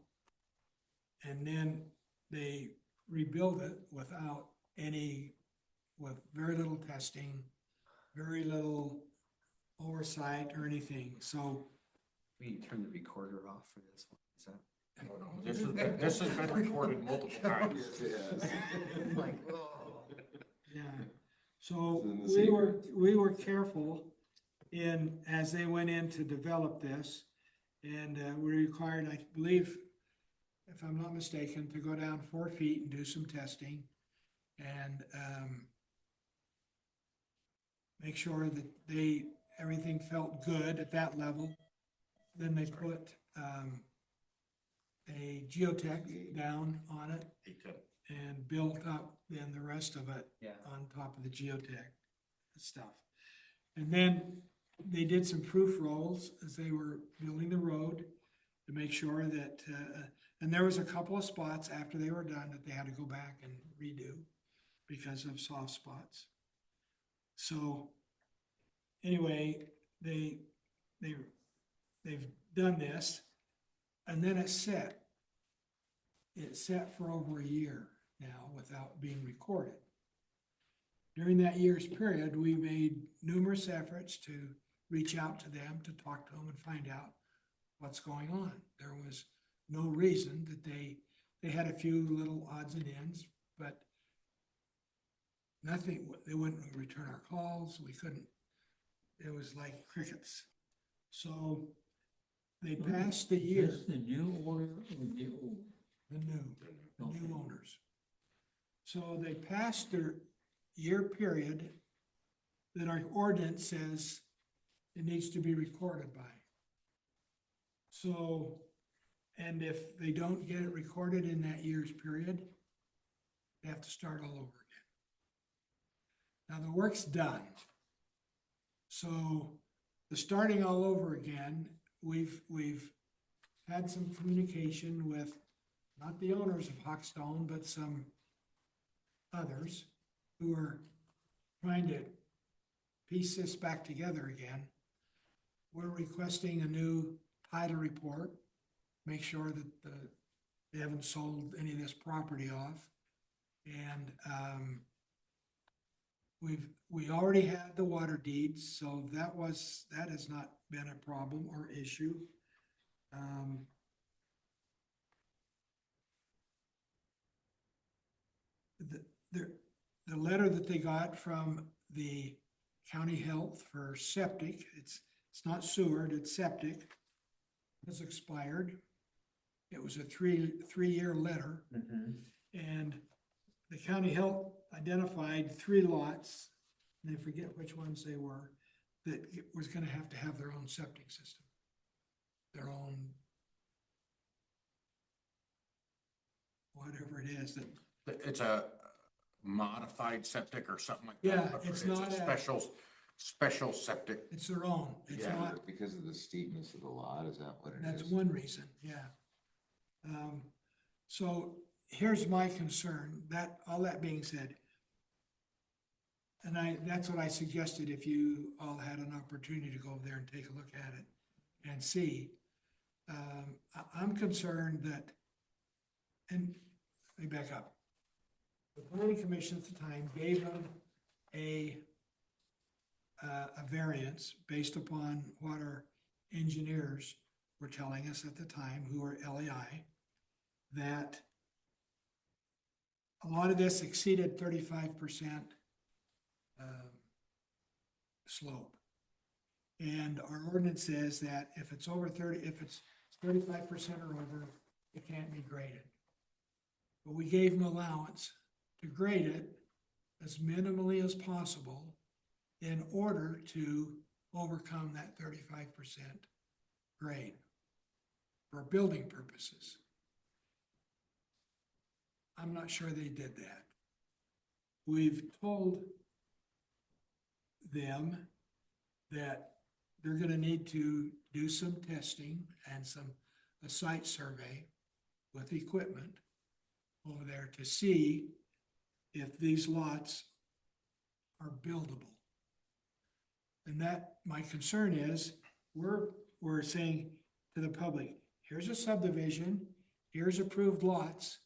and then they rebuilt it with very little testing, very little oversight or anything. So We turn the recorder off for this one, is that? I don't know. This has been recorded multiple times. yeah, so we were careful as they went in to develop this, and we required, I believe, if I'm not mistaken, to go down 4 feet and do some testing and make sure that everything felt good at that level. Then they put a geotech down on it and built up then the rest of it on top of the geotech stuff. And then they did some proof rolls as they were building the road to make sure that, and there was a couple of spots after they were done that they had to go back and redo because of soft spots. So anyway, they've done this, and then it's set for over a year now without being recorded. During that year's period, we made numerous efforts to reach out to them, to talk to them and find out what's going on. There was no reason that they had a few little odds and ends, but nothing, they wouldn't return our calls. We couldn't, it was like crickets. So they passed the year. Is this the new order or the old? The new owners. So they passed their year period that our ordinance says it needs to be recorded by. So, and if they don't get it recorded in that year's period, they have to start all over again. Now the work's done. So the starting all over again, we've had some communication with not the owners of Hawkstone, but some others who are trying to piece this back together again. We're requesting a new title report, make sure that they haven't sold any of this property off. And we already had the water deeds, so that has not been a problem or issue. The letter that they got from the county health for septic, it's not sewer, it's septic, has expired. It was a three-year letter, and the county health identified 3 lots, and I forget which ones they were, that it was gonna have to have their own septic system. Their own, whatever it is that, It's a modified septic or something like that. Yeah, but it's a not a- special septic. it's their own, it's Yeah. not, Because of the steepness of the lot, is that what it is? that's one reason, yeah. So here's my concern, all that being said. And that's what I suggested, if you all had an opportunity to go over there and take a look at it and see. I'm concerned that, and let me back up. The planning commission at the time gave them a variance based upon what our engineers were telling us at the time, who were LEI, that a lot of this exceeded 35% slope. And our ordinance says that if it's over 35% or over, it can't be graded. But we gave them allowance to grade it as minimally as possible in order to overcome that 35% grade for building purposes. I'm not sure they did that. We've told them that they're gonna need to do some testing and a site survey with equipment over there to see if these lots are buildable. And that, my concern is, we're saying to the public, here's a subdivision, here's approved lots,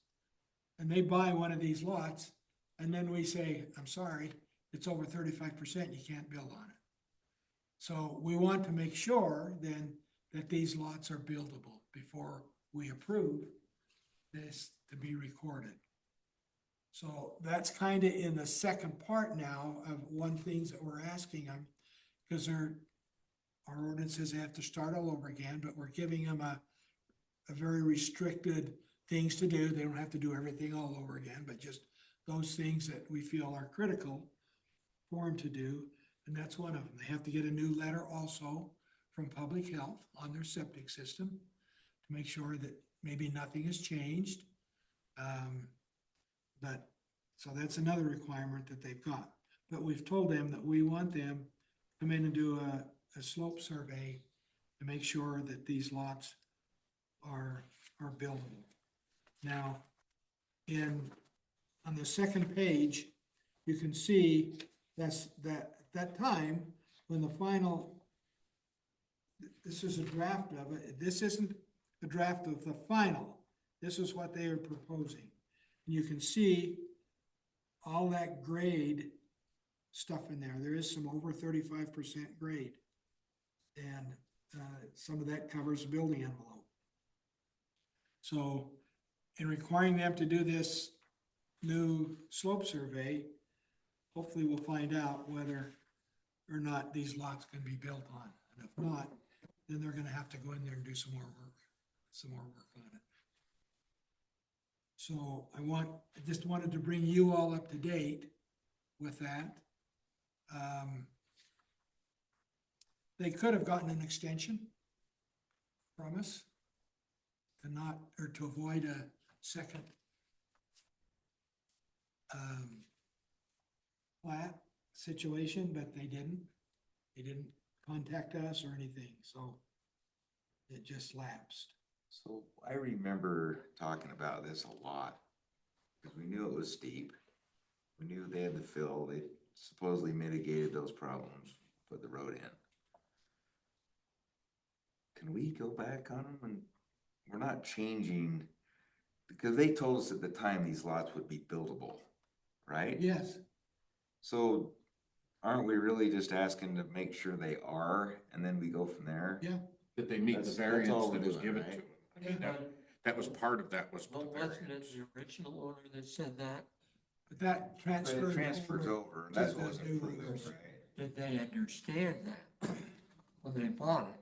and they buy one of these lots, and then we say, I'm sorry, it's over 35%, you can't build on it. So we want to make sure then that these lots are buildable before we approve this to be recorded. So that's kind of in the second part now of one things that we're asking them, because our ordinance says they have to start all over again, but we're giving them a very restricted things to do. They don't have to do everything all over again, but just those things that we feel are critical for them to do. And that's one of them. They have to get a new letter also from Public Health on their septic system to make sure that maybe nothing has changed. But, so that's another requirement that they've got. But we've told them that we want them to come in and do a slope survey to make sure that these lots are buildable. Now, on the second page, you can see that time when the final, this is a draft of it. This isn't a draft of the final. This is what they are proposing. And you can see all that grade stuff in there. There is some over 35% grade. And some of that covers the building envelope. So in requiring them to do this new slope survey, hopefully we'll find out whether or not these lots can be built on. And if not, then they're gonna have to go in there and do some more work on it. So I just wanted to bring you all up to date with that. They could have gotten an extension from us to avoid a second plat situation, but they didn't. They didn't contact us or anything, so it just lapsed. So I remember talking about this a lot, because we knew it was steep. We knew they had to fill, they supposedly mitigated those problems, put the road in. Can we go back on them? And we're not changing, because they told us at the time these lots would be buildable, right? Yes, So aren't we really just asking to make sure they are, and then we go from there? yeah, That they meet the That's variance all we're that was doing, given to right? them. I mean, that was part of that was the Well, wasn't it variance. the original owner that said that? but that But it transferred. transfers over, and that's to what was the new approved, owners. right? Did they understand that when they bought it?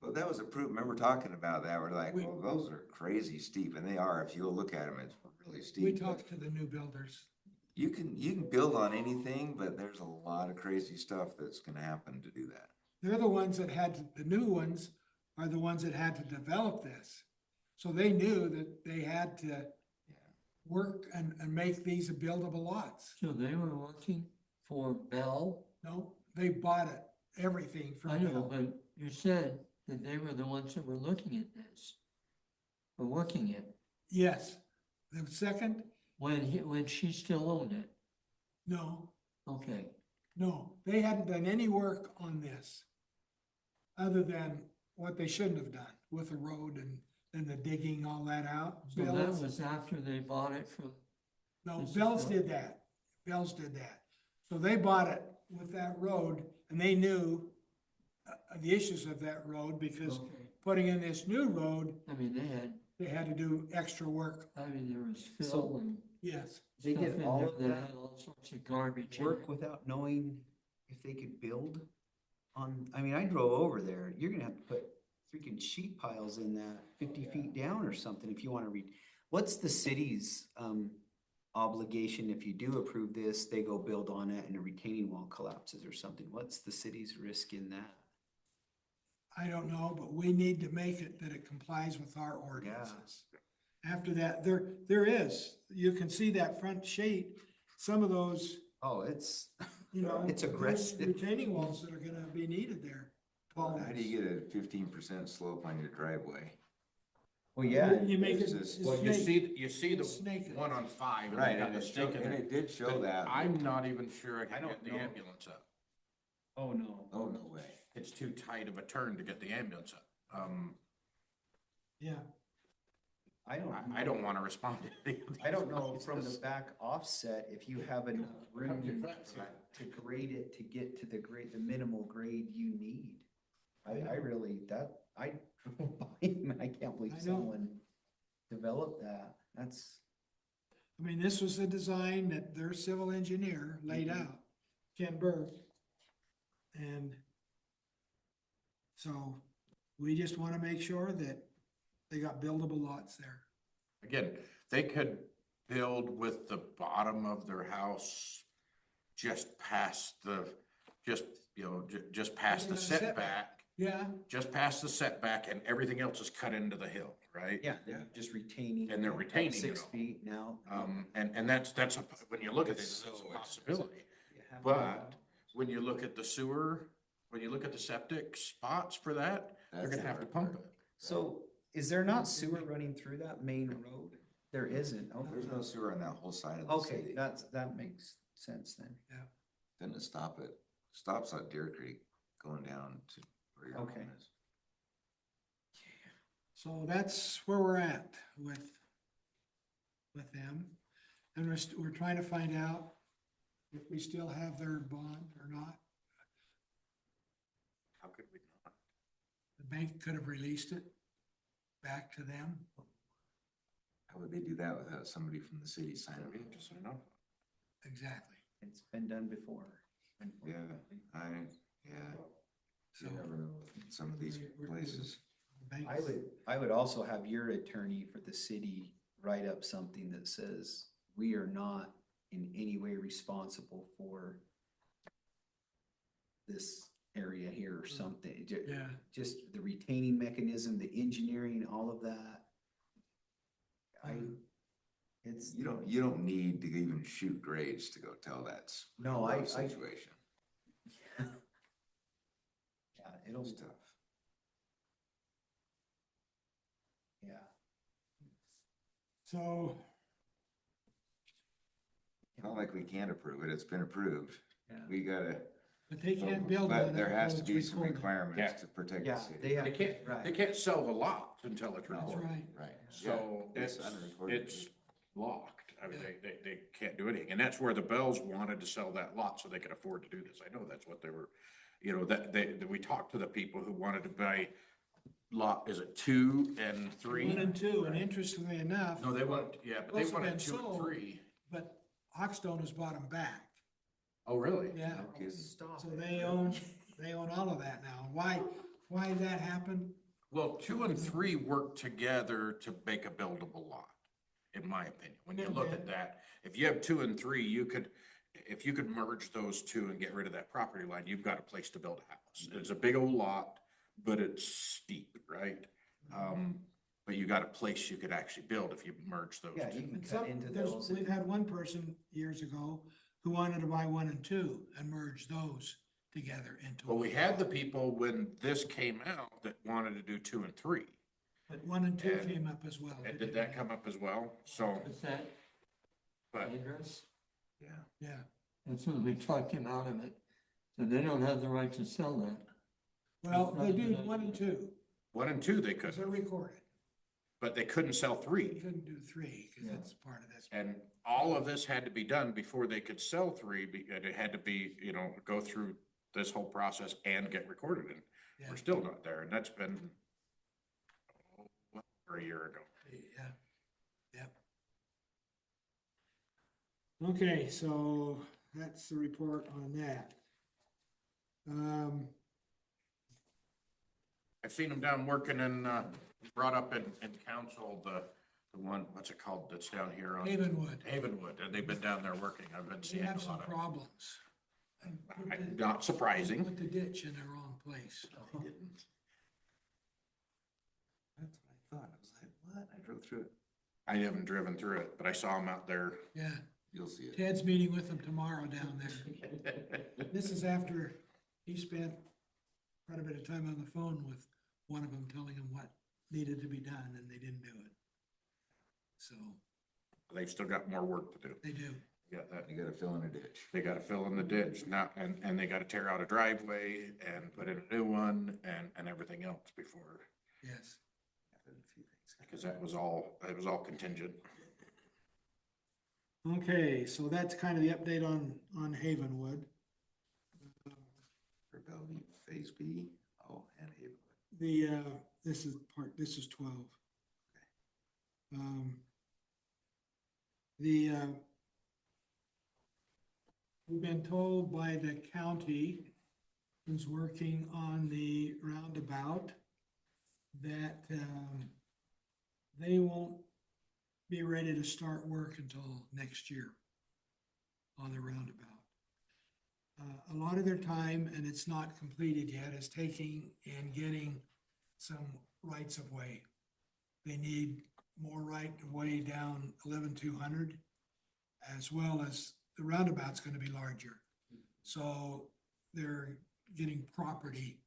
Well, that was approved. Remember talking about that? We're like, We- well, those are crazy steep, and they are. If you'll look at them, it's really We steep. talked to the new builders. You can build on anything, but there's a lot of crazy stuff that's gonna happen to do that. They're the ones that the new ones are the ones that had to develop this. So they knew that they had to Yeah. work and make these buildable lots. So they were looking for Bell? No, they bought it, everything from I know, Bell. but you said that they were the ones that were looking at this. Were working it, Yes. The second, when she still owned it. no, Okay, no, they hadn't done any work on this. Other than what they shouldn't have done with the road and the digging all that out. so that Bell's- was after they bought it from, No, This is Bell's what- did that. Bell's did that. So they bought it with that road and they knew the issues of that road because okay, putting in this new road, I mean, they had to do extra work. there was So- fill and Yes. They stuff did in all there of that that had all sorts of garbage in work it. without knowing if they could build on, I mean, I drove over there, you're gonna have to put freaking sheet piles in that 50 feet down or something if you wanna read. What's the city's, obligation if you do approve this, they go build on it and a retaining wall collapses or something? What's the city's risk in that? I don't know, but we need to make it that it complies with our ordinances. After that, there is, you can see that front sheet, some of those, Oh, it's, you know. It's there's aggressive. Retaining walls that are gonna be needed there. How do you get a 15% slope on your driveway? well, yeah, You make it. It's just- Well, you see the Snake it. one on 5. and Right, they got and the it stake showed, in and it. it did show that. I'm not even sure I I can don't get the know. ambulance up. oh, no. Oh, no way. It's too tight of a turn to get the ambulance up. Yeah, I don't. I don't wanna respond to any of these. I don't know from the back offset if you have enough room to grade it to get to the grade, the minimal grade you need. I really, I drove by him and I can't believe I know. someone developed that. That's, I mean, this was the design that their civil engineer laid out, Ken Burke. And so we just want to make sure that they got buildable lots there. Again, they could build with the bottom of their house just past just past the Yeah, setback. setback, Yeah, just past the setback, and everything else is cut into the hill, right? yeah, they're just retaining. And they're up retaining it 6 all. feet now. And that's when you look at this, it's a possibility. You have to- But when you look at the sewer, when you look at the septic spots for that, they're That's gonna the have to hard pump part. it. So is there not sewer running through that main road? There isn't. There's no sewer on that whole side of the Okay, city. that makes sense then. Doesn't it stop it? Stops at Deer Creek going down to where your Okay. home is. so that's where we're at with them. And we're trying to find out if we still have their bond or not. How could we not? The bank could have released it back to them. How would they do that without somebody from the city signing I mean, it? just, you know, Exactly. It's been done before. Yeah, yeah. So You never know with some of these We're- places. banks- I would also have your attorney for the city write up something that says, we are not in any way responsible for this area here or something. Yeah. Just the retaining mechanism, the engineering, all of that. It's. You don't need to even shoot grades to go tell that's No, a I- rough situation. Yeah, it'll, It's tough. yeah. So, Not like we can't approve it. It's been approved. Yeah. We gotta, but they can't build on it. but there has to until be it's some recorded. requirements to protect Yeah, the city. they have. They can't, right. they can't sell the lot until it's No. That's recorded. right. Right. So Yeah, it's, unrecorded. it's locked. I mean, they can't do anything. And that's where the Bells wanted to sell that lot so they could afford to do this. I know that's what they were, that we talked to the people who wanted to buy lot, is it 2 and 3? 1 and 2, and interestingly enough, No, they want, yeah, but they Those have wanted been 2 and sold. 3. but Hawkstone has bought them back. Oh, really? Yeah. No kidding. Stop So it. they own all of that now. Why? why that happened? Well, 2 and 3 work together to make a buildable lot, in my opinion. When you look at that, if you have 2 and 3, if you could merge those two and get rid of that property line, you've got a place to build a house. It's a big old lot, but it's steep, right? But you got a place you could actually build if you merge those Yeah, two. you can And cut some, into there's, those. we've had one person years ago who wanted to buy 1 and 2 and merge those together into. Well, we one. had the people when this came out that wanted to do 2 and 3. But 1 and 2 And- came up as well. And did that come up as well? So, Is that but dangerous? Yeah. Yeah, That's what we talked him out of it. So they don't have the right to sell that. well, they do 1 and 2, 1 and 2 they because they're could, recorded. but they couldn't sell They 3. couldn't do 3, because Yeah. that's part of this. And all of this had to be done before they could sell 3, and it had to be, go through this whole process and get recorded, and Yeah, we're still not there, and that's been over a year ago. yeah, yep. Okay, so that's the report on that. I've seen them down working in, brought up in council, the one, what's it called, that's down here on Havenwood, Havenwood, and they've been down there working, I've been they seeing a have some lot of. problems. And put the- Not surprising. Put the ditch in the wrong place. They didn't. That's what I thought. I was like, what? I drove through it. I haven't driven through it, but I saw them out there. Yeah, You'll see it. Ted's meeting with them tomorrow down there. This is after he spent quite a bit of time on the phone with one of them, telling him what needed to be done, and they didn't do it. So, They've still got more work to do. they do. Got that. You gotta fill in a ditch. They gotta fill in the ditch now, and they gotta tear out a driveway and put in a new one and everything else before, Yes. A few things. because it was all contingent. Okay, so that's kind of the update on Havenwood. For Bellevue Phase B, and Havenwood. This is 12. We've been told by the county who's working on the roundabout that, they won't be ready to start work until next year on the roundabout. A lot of their time, and it's not completed yet, is taking and getting some rights of way. They need more right of way down 11-200, as well as the roundabout's gonna be larger. So they're getting property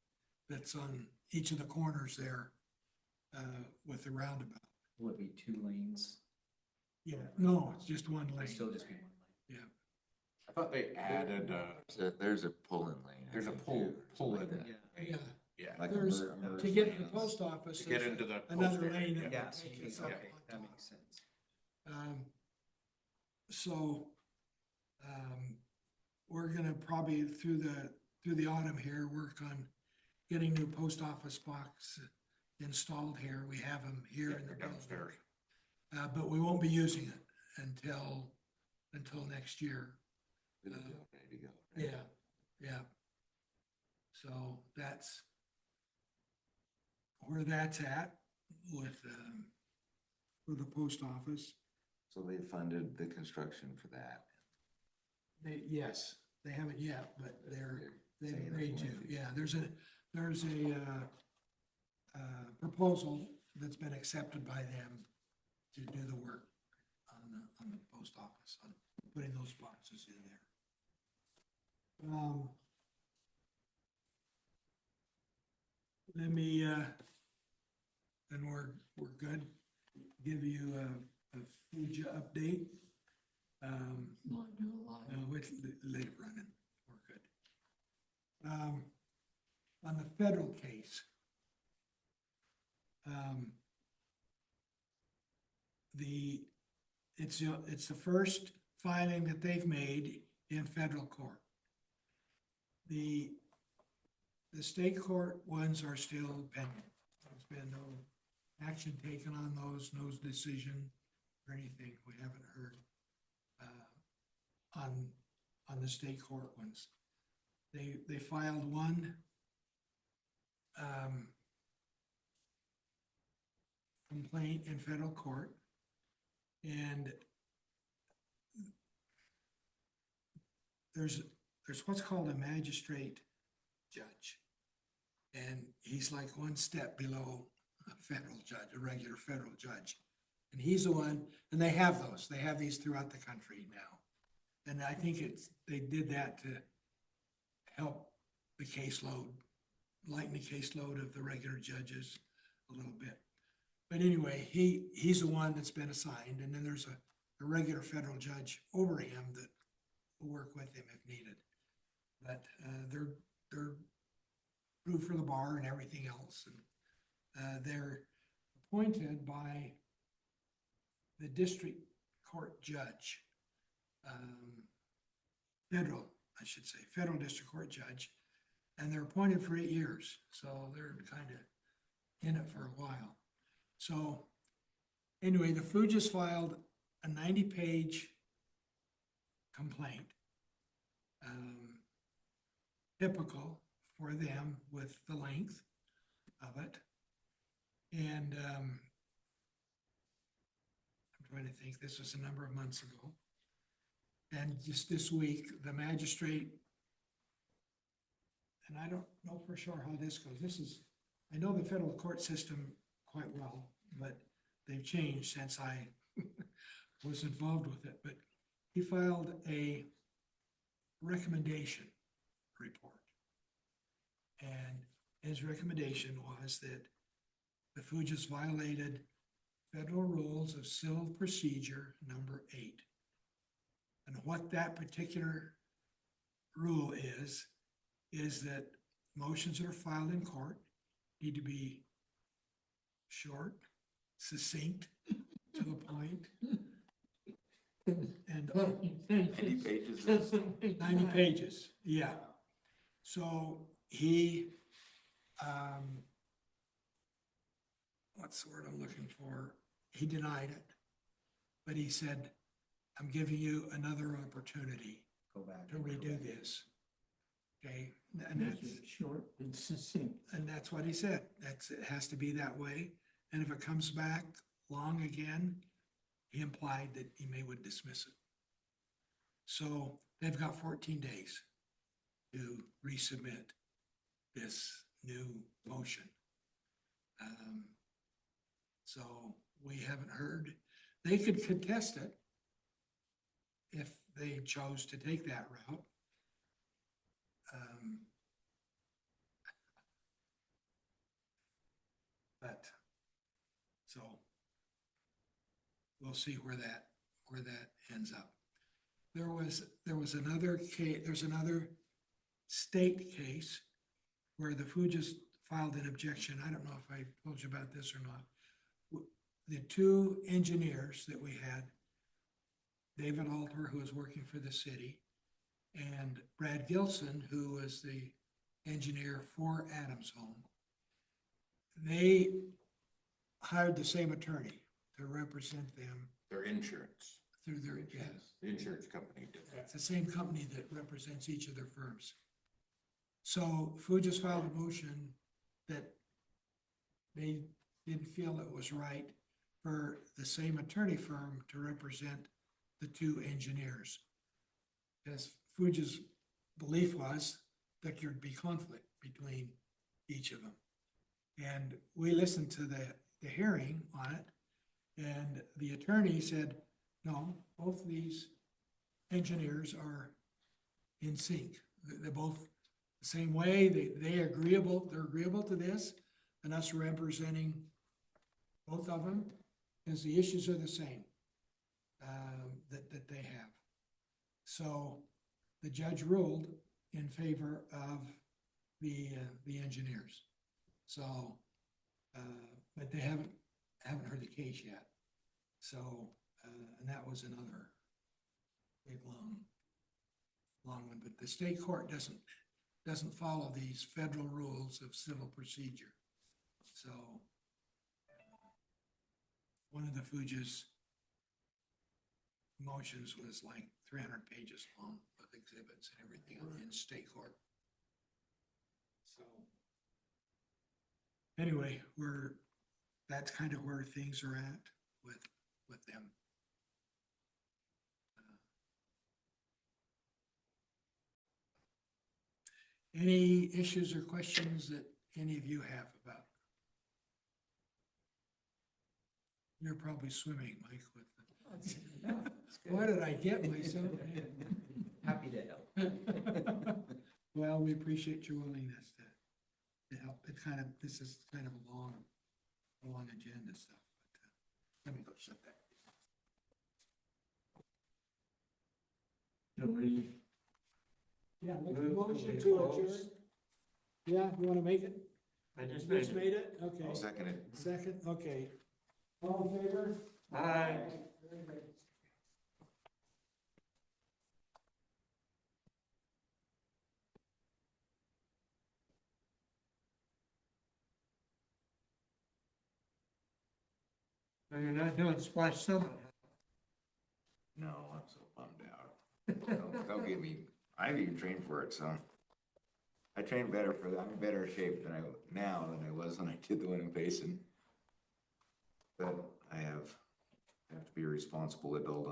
that's on each of the corners there, with the roundabout. Will it be 2 lanes? Yeah, no, it's just one Or lane. still just be 1 lane? Yeah, I thought they added, There's a pull-in lane. I there's a think, pull too, or something like in. that. yeah. Yeah, Like a There's, merge to get to the lane. post office. to get there's into the. post another area, lane. yeah. Yeah, so Take you us can- up okay, on that top. makes sense. So, we're gonna probably through the autumn here, work on getting new post office box installed here. We have them here Yeah, in the they're building. downstairs. But we won't be using it until next year. It'll be all ready to go. Yeah, yeah. So that's where that's at with the post office. So they funded the construction for that. Yes, they haven't yet, but they've saying it's agreed to. going to. Yeah, there's a proposal that's been accepted by them to do the work on the post office, on putting those boxes in there. Let me, and we're good, give you a Fuji update. Not do a lot. No, let it running, we're good. On the federal case, it's the first filing that they've made in federal court. The state court ones are still pending. There's been no action taken on those, no decision or anything. We haven't heard on the state court ones. They filed one complaint in federal court. And there's what's called a magistrate judge. And he's like one step below a federal judge, a regular federal judge. And he's the one, and they have those. They have these throughout the country now. And I think they did that to help the caseload, lighten the caseload of the regular judges a little bit. But anyway, he's the one that's been assigned, and then there's a regular federal judge over him that will work with him if needed. But they're approved for the bar and everything else. And they're appointed by the district court judge, federal district court judge, and they're appointed for 8 years. So they're kind of in it for a while. So anyway, the Fuges filed a 90-page complaint, typical for them with the length of it. And I'm trying to think, this was a number of months ago. And just this week, the magistrate, and I don't know for sure how this goes. I know the federal court system quite well, but they've changed since I was involved with it. But he filed a recommendation report. And his recommendation was that the Fuges violated Federal Rules of Civil Procedure number 8. And what that particular rule is that motions that are filed in court need to be short, succinct, to the point, and 90 pages. 90 pages, yeah. So he, what's the word I'm looking for? He denied it, but he said, I'm giving you another opportunity Go back. to redo this. Okay, and Make that's, it short and succinct. and that's what he said. It has to be that way. And if it comes back long again, he implied that he would dismiss it. So they've got 14 days to resubmit this new motion. So we haven't heard. They could contest it if they chose to take that route. But so we'll see where that ends up. There was another case. There's another state case where the Fuges filed an objection. I don't know if I told you about this or not. The two engineers that we had, David Alter, who was working for the city, and Brad Gilson, who was the engineer for Adams Home, they hired the same attorney to represent them Their insurance. through their, yeah, The insurance company did it's that. the same company that represents each of their firms. So Fuges filed a motion that they didn't feel it was right for the same attorney firm to represent the two engineers. Because Fuges' belief was that there'd be conflict between each of them. And we listened to the hearing on it, and the attorney said, no, both these engineers are in sync. They're both the same way, they're agreeable to this, and us representing both of them, because the issues are the same that they have. So the judge ruled in favor of the engineers. So, but they haven't heard the case yet. So, and that was another big long one. But the state court doesn't follow these federal rules of civil procedure. So, one of the Fuges motions was like 300 pages long with exhibits and everything in state court. So, anyway, that's kind of where things are at with them. Any issues or questions that any of you have about? You're probably swimming, Mike, with what did I get myself in? Happy to help. Well, we appreciate your willingness to help. This is kind of a long agenda stuff, but let me go shut that. Nobody, Yeah, make a Move to motion to close. adjourn. Yeah, you wanna make it? I just Rich made made it? Okay. I'll second it. Second, okay. All in favor? Aye. Very good. So you're not doing Splash Summit? No, I'm so bummed out. Don't get me, I've even trained for it, so. I train better I'm in better shape now than I was when I did the Winning Basin. But I have to be a responsible adult on